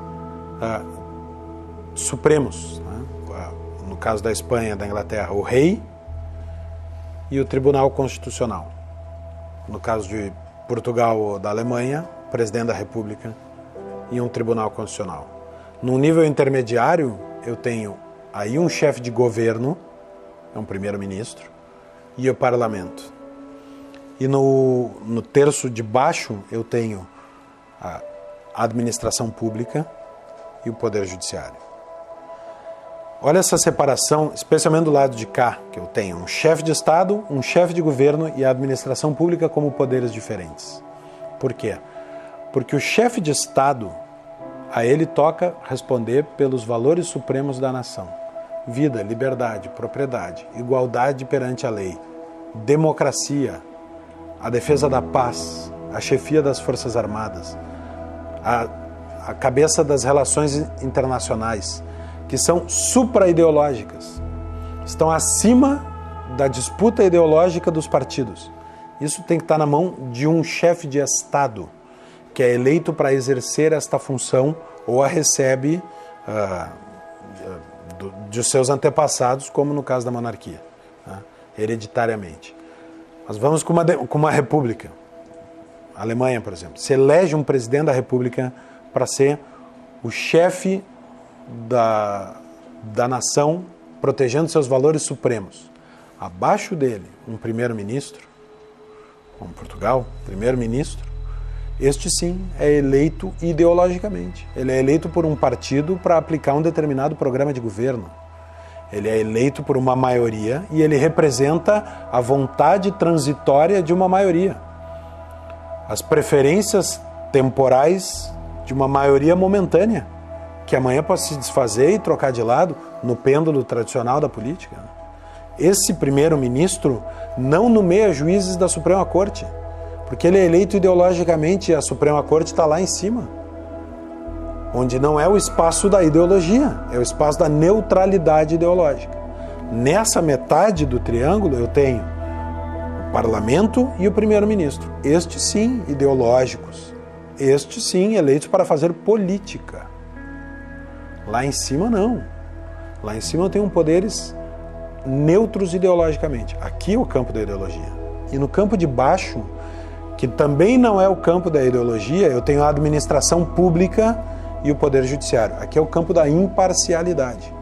supremos, né? No caso da Espanha, da Inglaterra, o rei e o Tribunal Constitucional. No caso de Portugal ou da Alemanha, o presidente da República e um Tribunal Constitucional. No nível intermediário, eu tenho aí um chefe de governo, é um primeiro-ministro, e o parlamento. E no terço de baixo, eu tenho a administração pública e o poder judiciário. Olha essa separação, especialmente do lado de cá, que eu tenho um chefe de Estado, um chefe de governo e a administração pública como poderes diferentes. Por quê? Porque o chefe de Estado, a ele toca responder pelos valores supremos da nação. Vida, liberdade, propriedade, igualdade perante a lei, democracia, a defesa da paz, a chefia das Forças Armadas, a cabeça das relações internacionais, que são supra-ideológicas, estão acima da disputa ideológica dos partidos. Isso tem que estar na mão de um chefe de Estado, que é eleito para exercer esta função ou a recebe de seus antepassados, como no caso da monarquia, né, hereditariamente. Mas vamos com uma república. A Alemanha, por exemplo, se elege um presidente da república para ser o chefe da nação, protegendo seus valores supremos. Abaixo dele, um primeiro-ministro, como Portugal, primeiro-ministro, este sim é eleito ideologicamente. Ele é eleito por um partido para aplicar um determinado programa de governo. Ele é eleito por uma maioria e ele representa a vontade transitória de uma maioria. As preferências temporais de uma maioria momentânea, que amanhã pode se desfazer e trocar de lado no pêndulo tradicional da política. Esse primeiro-ministro não nomeia juízes da Suprema Corte, porque ele é eleito ideologicamente e a Suprema Corte está lá em cima, onde não é o espaço da ideologia, é o espaço da neutralidade ideológica. Nessa metade do triângulo eu tenho o parlamento e o primeiro-ministro, estes sim ideológicos, estes sim eleitos para fazer política. Lá em cima não, lá em cima eu tenho poderes neutros ideologicamente, aqui é o campo da ideologia. E no campo de baixo, que também não é o campo da ideologia, eu tenho a administração pública e o poder judiciário. Aqui é o campo da imparcialidade.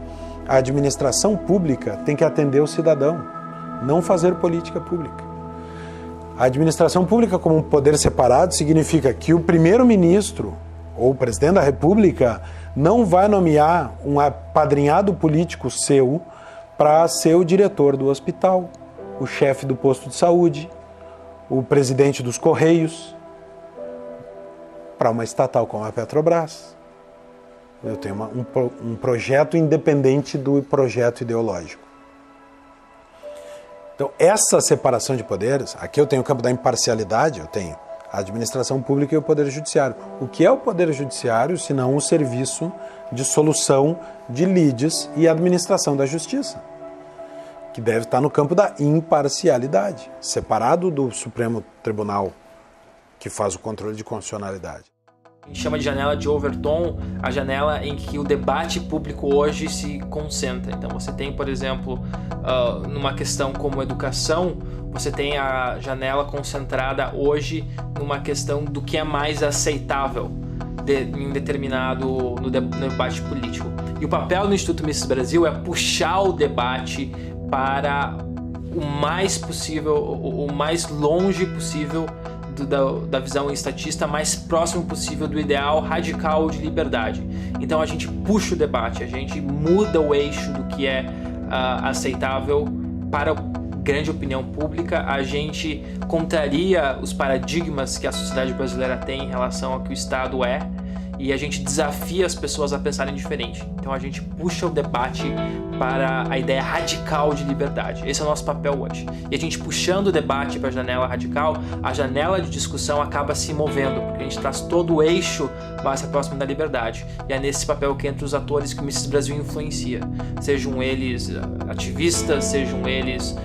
A administração pública tem que atender o cidadão, não fazer política pública. A administração pública como um poder separado significa que o primeiro-ministro ou o presidente da República não vai nomear um apadrinhado político seu para ser o diretor do hospital, o chefe do posto de saúde, o presidente dos Correios, para uma estatal como a Petrobras. Eu tenho um projeto independente do projeto ideológico. Então, essa separação de poderes, aqui eu tenho o campo da imparcialidade, eu tenho a administração pública e o poder judiciário. O que é o poder judiciário, se não o serviço de solução de lides e administração da justiça, que deve estar no campo da imparcialidade, separado do Supremo Tribunal, que faz o controle de constitucionalidade. A gente chama de janela de Overton, a janela em que o debate público hoje se concentra. Então você tem, por exemplo, numa questão como educação, você tem a janela concentrada hoje numa questão do que é mais aceitável em determinado no debate político. E o papel do Instituto Mises Brasil é puxar o debate para o mais possível, o mais longe possível da visão estatista, mais próximo possível do ideal radical de liberdade. Então a gente puxa o debate, a gente muda o eixo do que é aceitável para a grande opinião pública, a gente contraria os paradigmas que a sociedade brasileira tem em relação ao que o Estado é, e a gente desafia as pessoas a pensarem diferente. Então a gente puxa o debate para a ideia radical de liberdade. Esse é o nosso papel hoje. E a gente puxando o debate para a janela radical, a janela de discussão acaba se movendo, porque a gente traz todo o eixo mais próximo da liberdade. E é nesse papel que entra os atores que o Mises Brasil influencia. Sejam eles ativistas, sejam eles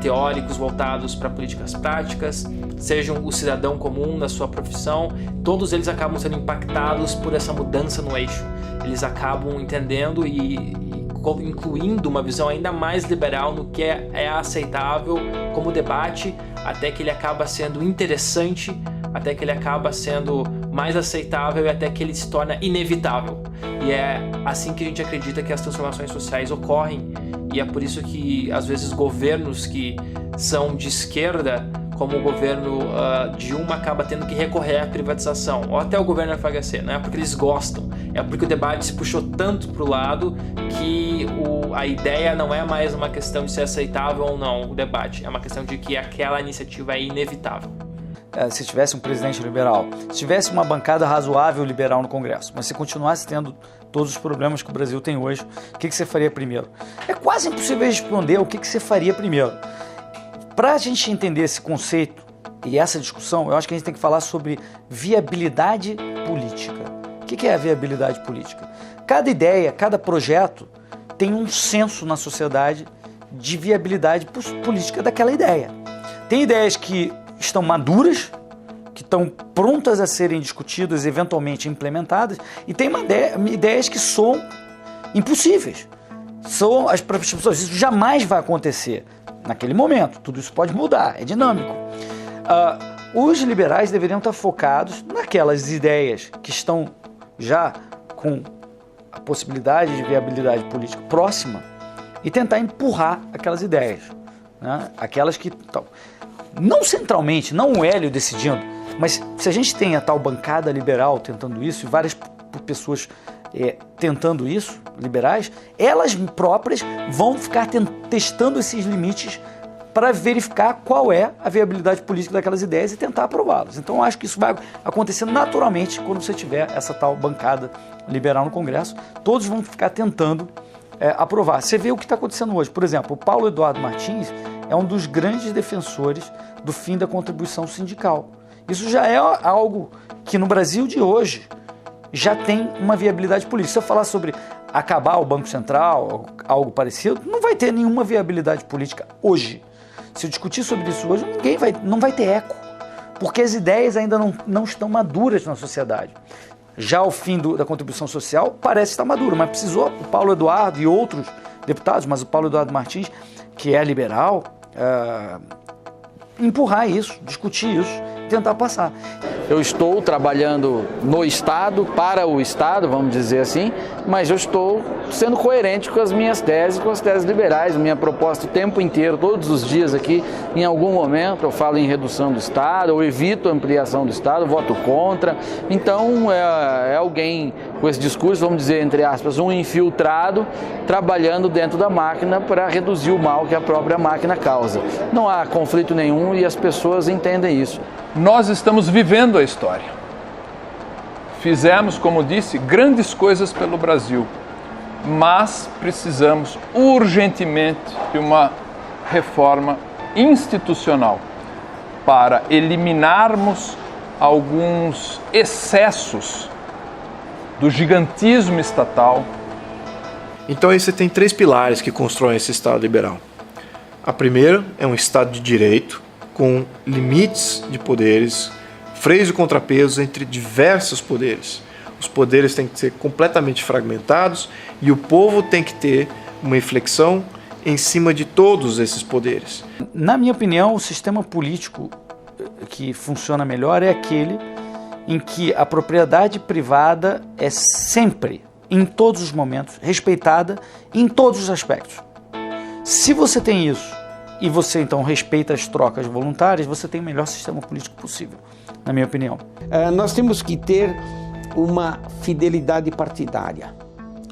teóricos voltados para políticas práticas, sejam o cidadão comum na sua profissão, todos eles acabam sendo impactados por essa mudança no eixo. Eles acabam entendendo e incluindo uma visão ainda mais liberal no que é aceitável como debate, até que ele acaba sendo interessante, até que ele acaba sendo mais aceitável e até que ele se torna inevitável. E é assim que a gente acredita que as transformações sociais ocorrem, e é por isso que às vezes governos que são de esquerda, como o governo Dilma, acaba tendo que recorrer à privatização, ou até o governo FHC. Não é porque eles gostam, é porque o debate se puxou tanto para o lado que a ideia não é mais uma questão de ser aceitável ou não o debate, é uma questão de que aquela iniciativa é inevitável. Se tivesse um presidente liberal, se tivesse uma bancada razoável liberal no Congresso, mas se continuasse tendo todos os problemas que o Brasil tem hoje, o que você faria primeiro? É quase impossível responder o que você faria primeiro. Para a gente entender esse conceito e essa discussão, eu acho que a gente tem que falar sobre viabilidade política. O que é a viabilidade política? Cada ideia, cada projeto tem um senso na sociedade de viabilidade política daquela ideia. Tem ideias que estão maduras, que estão prontas a serem discutidas, eventualmente implementadas, e tem ideias que são impossíveis. As pessoas, isso jamais vai acontecer naquele momento. Tudo isso pode mudar, é dinâmico. Os liberais deveriam estar focados naquelas ideias que estão já com a possibilidade de viabilidade política próxima e tentar empurrar aquelas ideias, né? Aquelas que estão, não centralmente, não o Hélio decidindo, mas se a gente tem a tal bancada liberal tentando isso e várias pessoas tentando isso, liberais, elas próprias vão ficar testando esses limites para verificar qual é a viabilidade política daquelas ideias e tentar aprová-las. Então eu acho que isso vai acontecer naturalmente quando você tiver essa tal bancada liberal no Congresso. Todos vão ficar tentando aprovar. Você vê o que está acontecendo hoje. Por exemplo, o Paulo Eduardo Martins é um dos grandes defensores do fim da contribuição sindical. Isso já é algo que no Brasil de hoje já tem uma viabilidade política. Se eu falar sobre acabar o Banco Central, algo parecido, não vai ter nenhuma viabilidade política hoje. Se eu discutir sobre isso hoje, não vai ter eco, porque as ideias ainda não estão maduras na sociedade. Já o fim da contribuição social parece estar maduro, mas precisou o Paulo Eduardo e outros deputados, mas o Paulo Eduardo Martins, que é liberal, empurrar isso, discutir isso, tentar passar. Eu estou trabalhando no Estado, para o Estado, vamos dizer assim, mas eu estou sendo coerente com as minhas teses, com as teses liberais, minha proposta o tempo inteiro, todos os dias aqui, em algum momento eu falo em redução do Estado, eu evito a ampliação do Estado, voto contra. Então é alguém com esse discurso, vamos dizer, entre aspas, um infiltrado, trabalhando dentro da máquina para reduzir o mal que a própria máquina causa. Não há conflito nenhum e as pessoas entendem isso. Nós estamos vivendo a história. Fizemos, como disse, grandes coisas pelo Brasil, mas precisamos urgentemente de uma reforma institucional para eliminarmos alguns excessos do gigantismo estatal. Então aí você tem 3 pilares que constroem esse Estado liberal. A primeira é um Estado de direito, com limites de poderes, freios e contrapesos entre diversos poderes. Os poderes têm que ser completamente fragmentados e o povo tem que ter uma reflexão em cima de todos esses poderes. Na minha opinião, o sistema político que funciona melhor é aquele em que a propriedade privada é sempre, em todos os momentos, respeitada em todos os aspectos. Se você tem isso, e você então respeita as trocas voluntárias, você tem o melhor sistema político possível, na minha opinião. Nós temos que ter uma fidelidade partidária.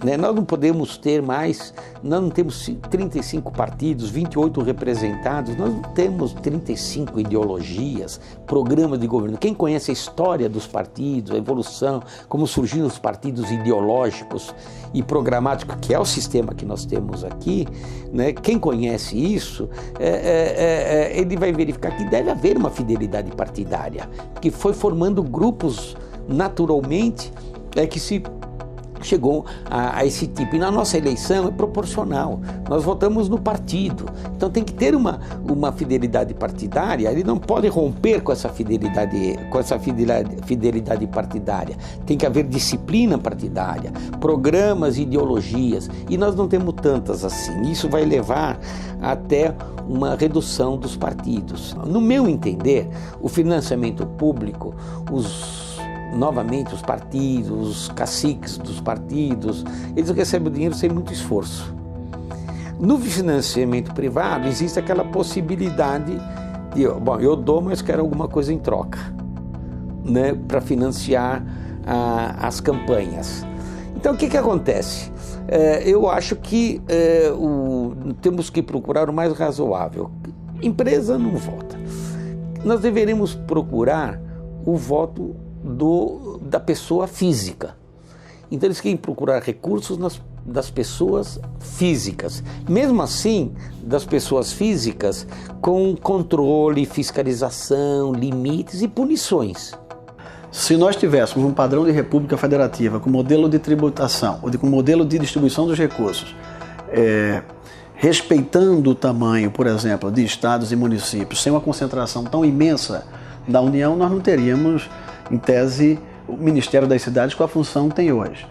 né? Nós não podemos ter mais, nós não temos 35 partidos, 28 representados, nós não temos 35 ideologias, programas de governo. Quem conhece a história dos partidos, a evolução, como surgiram os partidos ideológicos e programáticos, que é o sistema que nós temos aqui, né? Quem conhece isso, ele vai verificar que deve haver uma fidelidade partidária, que foi formando grupos naturalmente, que se chegou a esse tipo. E na nossa eleição é proporcional, nós votamos no partido, então tem que ter uma fidelidade partidária. Ele não pode romper com essa fidelidade partidária, tem que haver disciplina partidária, programas, ideologias, e nós não temos tantas assim. Isso vai levar até uma redução dos partidos. No meu entender, o financiamento público, novamente os partidos, os caciques dos partidos, eles recebem o dinheiro sem muito esforço. No financiamento privado existe aquela possibilidade de, bom, eu dou, mas quero alguma coisa em troca, né, para financiar as campanhas. Então o que acontece? Eu acho que temos que procurar o mais razoável. Empresa não vota. Nós deveremos procurar o voto da pessoa física. Então eles querem procurar recursos das pessoas físicas. Mesmo assim, das pessoas físicas com controle, fiscalização, limites e punições. Se nós tivéssemos um padrão de república federativa com modelo de tributação, ou com modelo de distribuição dos recursos, respeitando o tamanho, por exemplo, de estados e municípios, sem uma concentração tão imensa da União, nós não teríamos, em tese, o Ministério das Cidades com a função que tem hoje.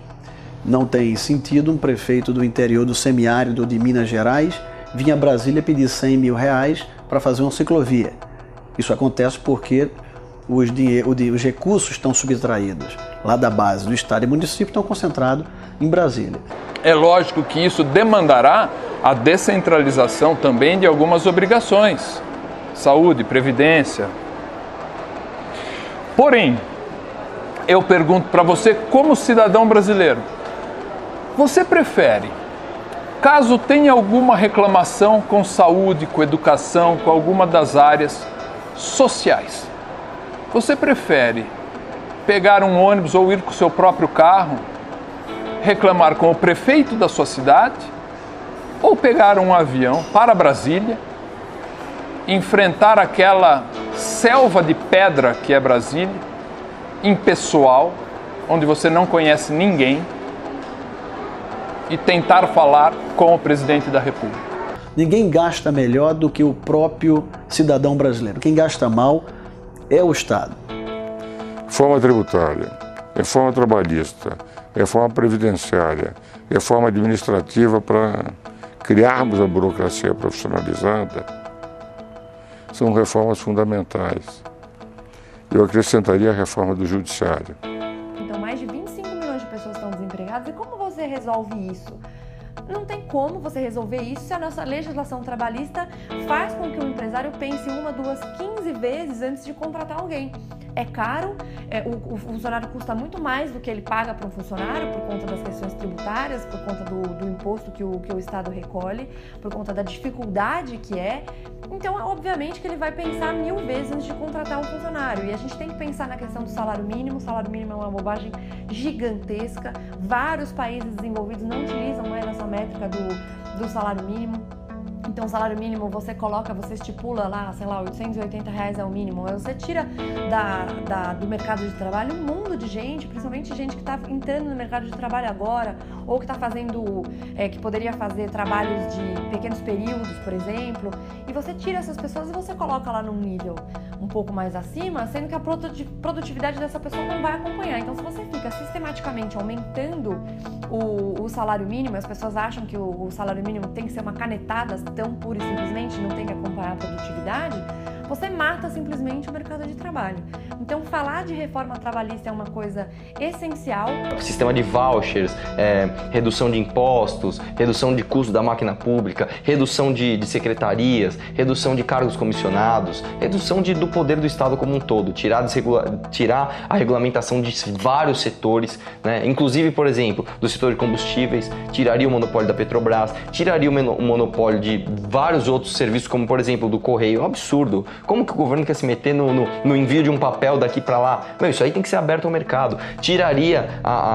Não tem sentido um prefeito do interior do semiárido de Minas Gerais vir a Brasília pedir 100 mil reais para fazer uma ciclovia. Isso acontece porque os recursos estão subtraídos lá da base do Estado e município, estão concentrados em Brasília. É lógico que isso demandará a descentralização também de algumas obrigações, saúde, previdência. Porém, eu pergunto para você, como cidadão brasileiro, você prefere, caso tenha alguma reclamação com saúde, com educação, com alguma das áreas sociais, você prefere pegar um ônibus ou ir com o seu próprio carro, reclamar com o prefeito da sua cidade, ou pegar um avião para Brasília, enfrentar aquela selva de pedra que é Brasília, impessoal, onde você não conhece ninguém, e tentar falar com o presidente da República? Ninguém gasta melhor do que o próprio cidadão brasileiro. Quem gasta mal é o Estado. Reforma tributária, reforma trabalhista, reforma previdenciária, reforma administrativa para criarmos a burocracia profissionalizada, são reformas fundamentais. Eu acrescentaria a reforma do judiciário. Então, mais de 25 milhões de pessoas estão desempregadas. E como você resolve isso? Não tem como você resolver isso se a nossa legislação trabalhista faz com que o empresário pense 1, 2, 15 vezes antes de contratar alguém. É caro, o funcionário custa muito mais do que ele paga para um funcionário por conta das questões tributárias, por conta do imposto que o Estado recolhe, por conta da dificuldade que é. Então, obviamente que ele vai pensar 1000 vezes antes de contratar um funcionário. E a gente tem que pensar na questão do salário mínimo. O salário mínimo é uma bobagem gigantesca. Vários países desenvolvidos não utilizam mais essa métrica do salário mínimo. Então, o salário mínimo você estipula lá, sei lá, R$880 é o mínimo. Você tira do mercado de trabalho um mundo de gente, principalmente gente que está entrando no mercado de trabalho agora, ou que está fazendo, que poderia fazer trabalhos de pequenos períodos, por exemplo. E você tira essas pessoas e você coloca lá num nível um pouco mais acima, sendo que a produtividade dessa pessoa não vai acompanhar. Então, se você fica sistematicamente aumentando o salário mínimo, as pessoas acham que o salário mínimo tem que ser uma canetada tão pura e simplesmente, não tem que acompanhar a produtividade, você mata simplesmente o mercado de trabalho. Então, falar de reforma trabalhista é uma coisa essencial. Sistema de vouchers, redução de impostos, redução de custo da máquina pública, redução de secretarias, redução de cargos comissionados, redução do poder do Estado como um todo, tirar a regulamentação de vários setores, né? Inclusive, por exemplo, do setor de combustíveis, tiraria o monopólio da Petrobras, tiraria o monopólio de vários outros serviços, como por exemplo do Correio. É um absurdo. Como que o governo quer se meter no envio de um papel daqui para lá? Isso aí tem que ser aberto ao mercado. Tiraria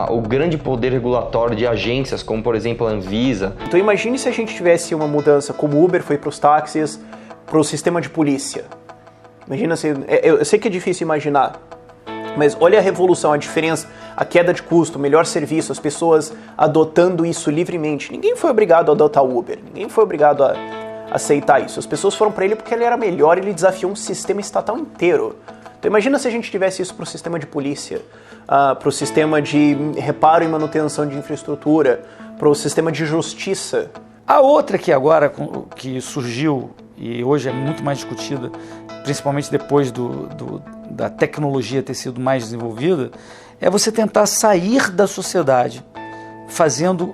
o grande poder regulatório de agências, como por exemplo a Anvisa. Então imagine se a gente tivesse uma mudança como o Uber foi para os táxis, para o sistema de polícia. Imagina se... Eu sei que é difícil imaginar, mas olha a revolução, a diferença, a queda de custo, o melhor serviço, as pessoas adotando isso livremente. Ninguém foi obrigado a adotar o Uber, ninguém foi obrigado a aceitar isso. As pessoas foram para ele porque ele era melhor, ele desafiou um sistema estatal inteiro. Então imagina se a gente tivesse isso para o sistema de polícia, para o sistema de reparo e manutenção de infraestrutura, para o sistema de justiça. A outra que agora que surgiu e hoje é muito mais discutida, principalmente depois da tecnologia ter sido mais desenvolvida, é você tentar sair da sociedade fazendo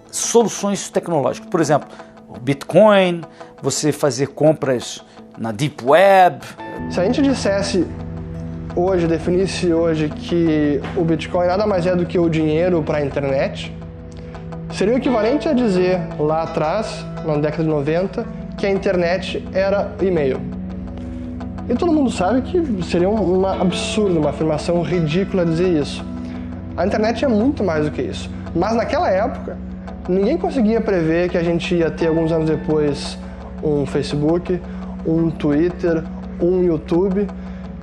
soluções tecnológicas. Por exemplo, o Bitcoin, você fazer compras na Deep Web. Se a gente dissesse hoje, definisse hoje que o Bitcoin nada mais é do que o dinheiro para a internet, seria o equivalente a dizer lá atrás, na década de 90, que a internet era e-mail. E todo mundo sabe que seria um absurdo, uma afirmação ridícula dizer isso. A internet é muito mais do que isso. Mas naquela época, ninguém conseguia prever que a gente ia ter alguns anos depois um Facebook, um Twitter, um YouTube,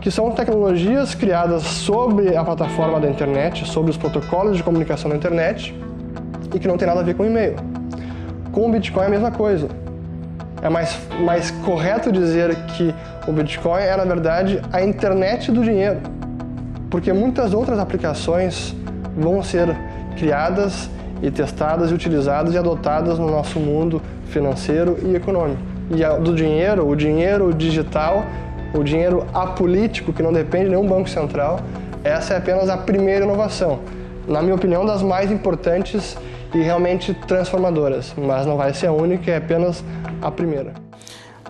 que são tecnologias criadas sobre a plataforma da internet, sobre os protocolos de comunicação da internet e que não tem nada a ver com e-mail. Com o Bitcoin é a mesma coisa. É mais correto dizer que o Bitcoin é, na verdade, a internet do dinheiro, porque muitas outras aplicações vão ser criadas e testadas e utilizadas e adotadas no nosso mundo financeiro e econômico. E do dinheiro, o dinheiro digital, o dinheiro apolítico, que não depende de nenhum banco central, essa é apenas a primeira inovação. Na minha opinião, das mais importantes e realmente transformadoras, mas não vai ser a única, é apenas a primeira.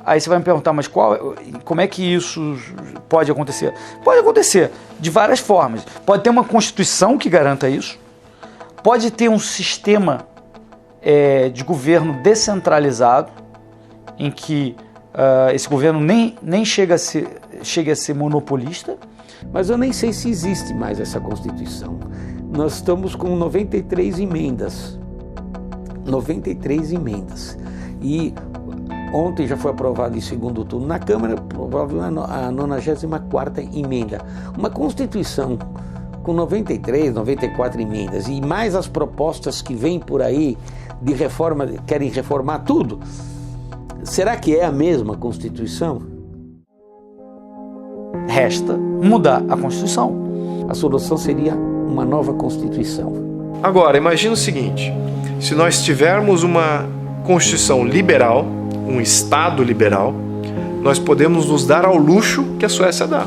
Aí você vai me perguntar, mas como é que isso pode acontecer? Pode acontecer de várias formas. Pode ter uma Constituição que garanta isso, pode ter um sistema de governo descentralizado, em que esse governo nem chega a ser monopolista. Mas eu nem sei se existe mais essa Constituição. Nós estamos com 93 emendas. 93 emendas. E ontem já foi aprovado em segundo turno na Câmara, aprovado a 94ª emenda. Uma Constituição com 93, 94 emendas e mais as propostas que vêm por aí de reforma, querem reformar tudo. Será que é a mesma Constituição? Resta mudar a Constituição. A solução seria uma nova Constituição. Agora, imagina o seguinte, se nós tivermos uma Constituição liberal, um Estado liberal, nós podemos nos dar ao luxo que a Suécia dá,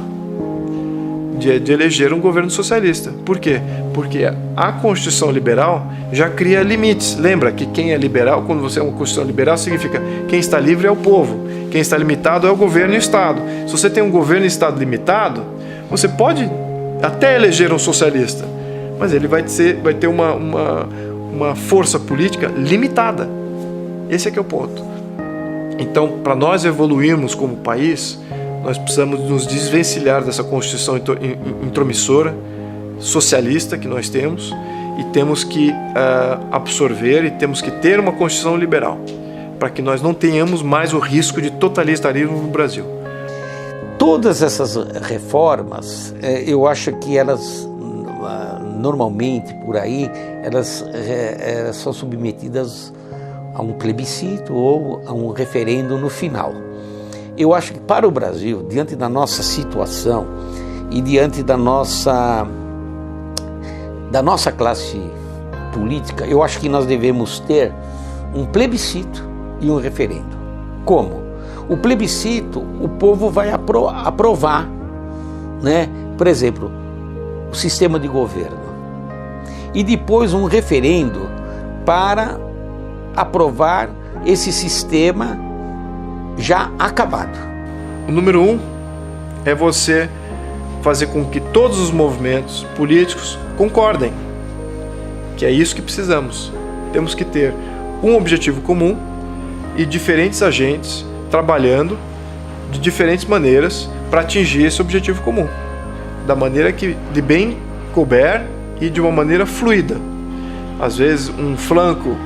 de eleger um governo socialista. Por quê? Porque a Constituição liberal já cria limites. Lembra que quem é liberal, quando você é uma Constituição liberal, significa quem está livre é o povo, quem está limitado é o governo e o Estado. Se você tem um governo e Estado limitado, você pode até eleger um socialista, mas ele vai ter uma força política limitada. Esse é que é o ponto. Então, para nós evoluirmos como país, nós precisamos nos desvencilhar dessa Constituição intromissora, socialista que nós temos, e temos que absorver e temos que ter uma Constituição liberal, para que nós não tenhamos mais o risco de totalitarismo no Brasil. Todas essas reformas, eu acho que elas, normalmente por aí, elas são submetidas a um plebiscito ou a um referendo no final. Eu acho que para o Brasil, diante da nossa situação e diante da nossa classe política, eu acho que nós devemos ter um plebiscito e um referendo. Como? O plebiscito, o povo vai aprovar, né? Por exemplo, o sistema de governo. E depois um referendo para aprovar esse sistema já acabado. O número 1 é você fazer com que todos os movimentos políticos concordem, que é isso que precisamos. Temos que ter um objetivo comum e diferentes agentes trabalhando de diferentes maneiras para atingir esse objetivo comum, da maneira que de bem couber e de uma maneira fluida. Às vezes um flanco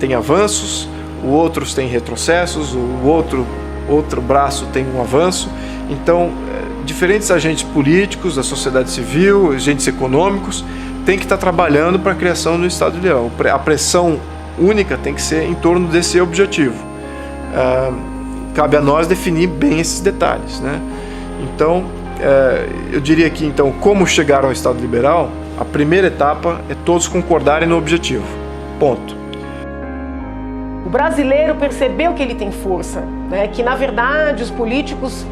tem avanços, o outro tem retrocessos, o outro braço tem um avanço. Então, diferentes agentes políticos, da sociedade civil, agentes econômicos, têm que estar trabalhando para a criação do Estado Ideal. A pressão única tem que ser em torno desse objetivo. Cabe a nós definir bem esses detalhes, né? Então, eu diria que, então, como chegar ao Estado liberal, a primeira etapa é todos concordarem no objetivo. Ponto. O brasileiro percebeu que ele tem força, né? Que na verdade os políticos,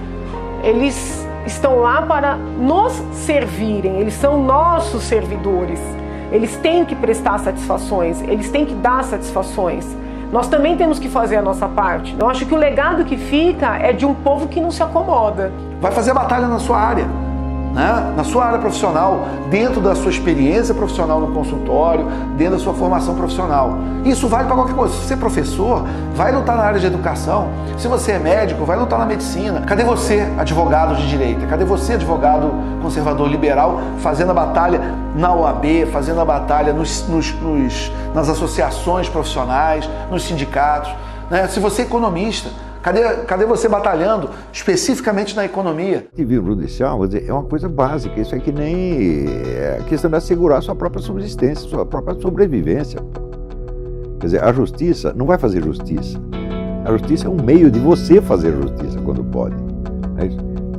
eles estão lá para nos servirem, eles são nossos servidores, eles têm que prestar satisfações, eles têm que dar satisfações. Nós também temos que fazer a nossa parte. Eu acho que o legado que fica é de um povo que não se acomoda. Vai fazer batalha na sua área, né? Na sua área profissional, dentro da sua experiência profissional no consultório, dentro da sua formação profissional. Isso vale para qualquer coisa. Se você é professor, vai lutar na área de educação. Se você é médico, vai lutar na medicina. Cadê você, advogado de direita? Cadê você, advogado conservador liberal, fazendo a batalha na OAB, fazendo a batalha nas associações profissionais, nos sindicatos, né? Se você é economista, cadê você batalhando especificamente na economia? Ativismo judicial, vou dizer, é uma coisa básica. Isso é que nem a questão de assegurar a sua própria subsistência, sua própria sobrevivência. Quer dizer, a justiça não vai fazer justiça. A justiça é um meio de você fazer justiça quando pode.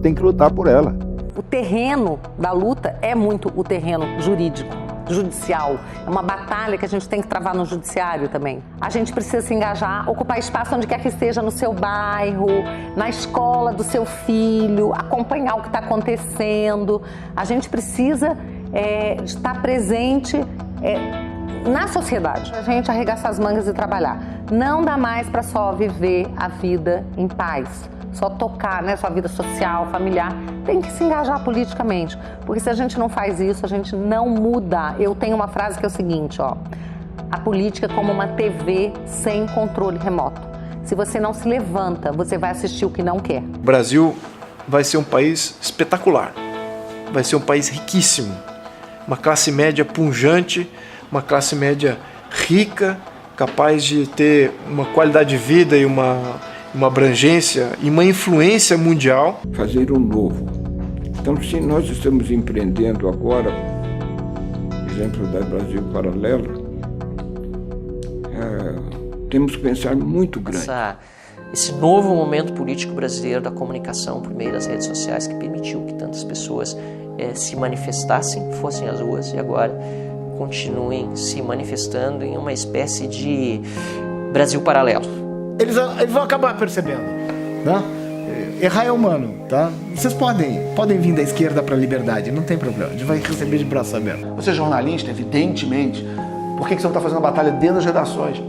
Tem que lutar por ela. O terreno da luta é muito o terreno jurídico, judicial. É uma batalha que a gente tem que travar no judiciário também. A gente precisa se engajar, ocupar espaço onde quer que esteja, no seu bairro, na escola do seu filho, acompanhar o que está acontecendo. A gente precisa estar presente na sociedade. A gente arregaçar as mangas e trabalhar. Não dá mais para só viver a vida em paz. Só tocar, né, sua vida social, familiar, tem que se engajar politicamente, porque se a gente não faz isso, a gente não muda. Eu tenho uma frase que é o seguinte, ó: a política é como uma TV sem controle remoto. Se você não se levanta, você vai assistir o que não quer. O Brasil vai ser um país espetacular, vai ser um país riquíssimo, uma classe média pujante, uma classe média rica, capaz de ter uma qualidade de vida e uma abrangência e uma influência mundial. Fazer o novo. Então, se nós estamos empreendendo agora, exemplo da Brasil Paralelo, temos que pensar muito grande. Esse novo momento político brasileiro da comunicação por meio das redes sociais que permitiu que tantas pessoas se manifestassem, fossem às ruas e agora continuem se manifestando em uma espécie de Brasil paralelo. Eles vão acabar percebendo, tá? Errar é humano, tá? Vocês podem vir da esquerda para a liberdade, não tem problema, a gente vai receber de braço aberto. Você é jornalista, evidentemente, por que você não está fazendo a batalha dentro das redações?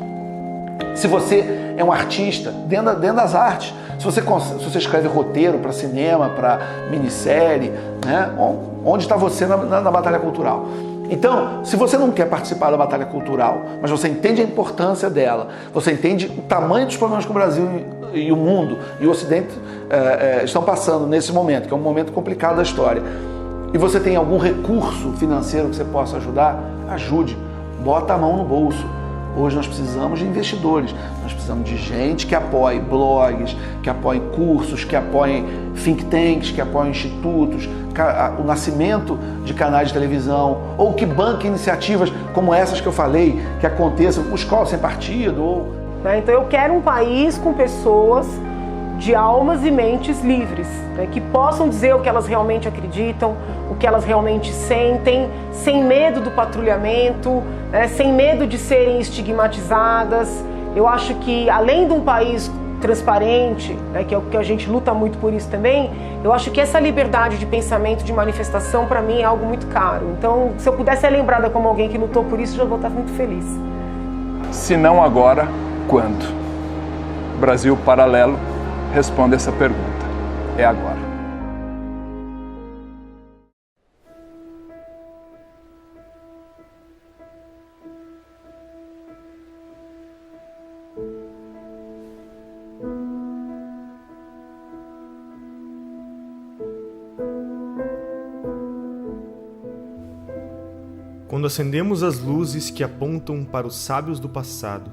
Se você é um artista, dentro das artes, se você escreve roteiro para cinema, para minissérie, né? Onde está você na batalha cultural? Então, se você não quer participar da batalha cultural, mas você entende a importância dela, você entende o tamanho dos problemas que o Brasil e o mundo e o Ocidente estão passando nesse momento, que é um momento complicado da história, e você tem algum recurso financeiro que você possa ajudar, ajude, bota a mão no bolso. Hoje nós precisamos de investidores, nós precisamos de gente que apoie blogs, que apoie cursos, que apoie think tanks, que apoie institutos, o nascimento de canais de televisão, ou que banque iniciativas como essas que eu falei, que aconteçam, escola sem partido. Então eu quero um país com pessoas de almas e mentes livres, né, que possam dizer o que elas realmente acreditam, o que elas realmente sentem, sem medo do patrulhamento, né, sem medo de serem estigmatizadas. Eu acho que, além de um país transparente, né, que é o que a gente luta muito por isso também, eu acho que essa liberdade de pensamento, de manifestação, para mim é algo muito caro. Então, se eu pudesse ser lembrada como alguém que lutou por isso, eu já vou estar muito feliz. Se não agora, quando? Brasil Paralelo responde essa pergunta. É agora. Quando acendemos as luzes que apontam para os sábios do passado,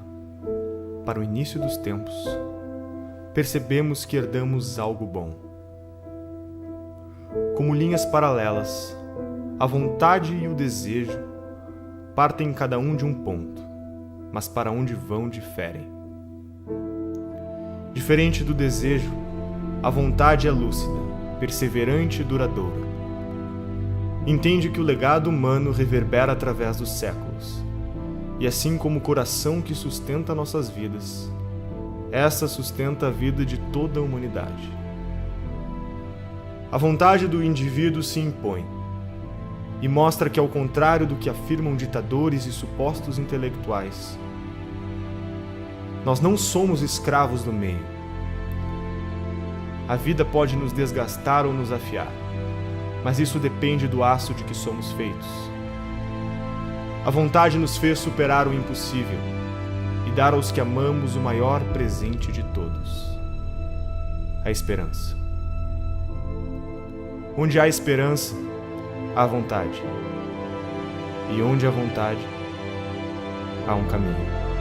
para o início dos tempos, percebemos que herdamos algo bom. Como linhas paralelas, a vontade e o desejo partem cada um de um ponto, mas para onde vão diferem. Diferente do desejo, a vontade é lúcida, perseverante e duradoura. Entende que o legado humano reverbera através dos séculos, e assim como o coração que sustenta nossas vidas, essa sustenta a vida de toda a humanidade. A vontade do indivíduo se impõe, e mostra que, ao contrário do que afirmam ditadores e supostos intelectuais, nós não somos escravos do meio. A vida pode nos desgastar ou nos afiar, mas isso depende do aço de que somos feitos. A vontade nos fez superar o impossível e dar aos que amamos o maior presente de todos: a esperança. Onde há esperança, há vontade. E onde há vontade, há um caminho.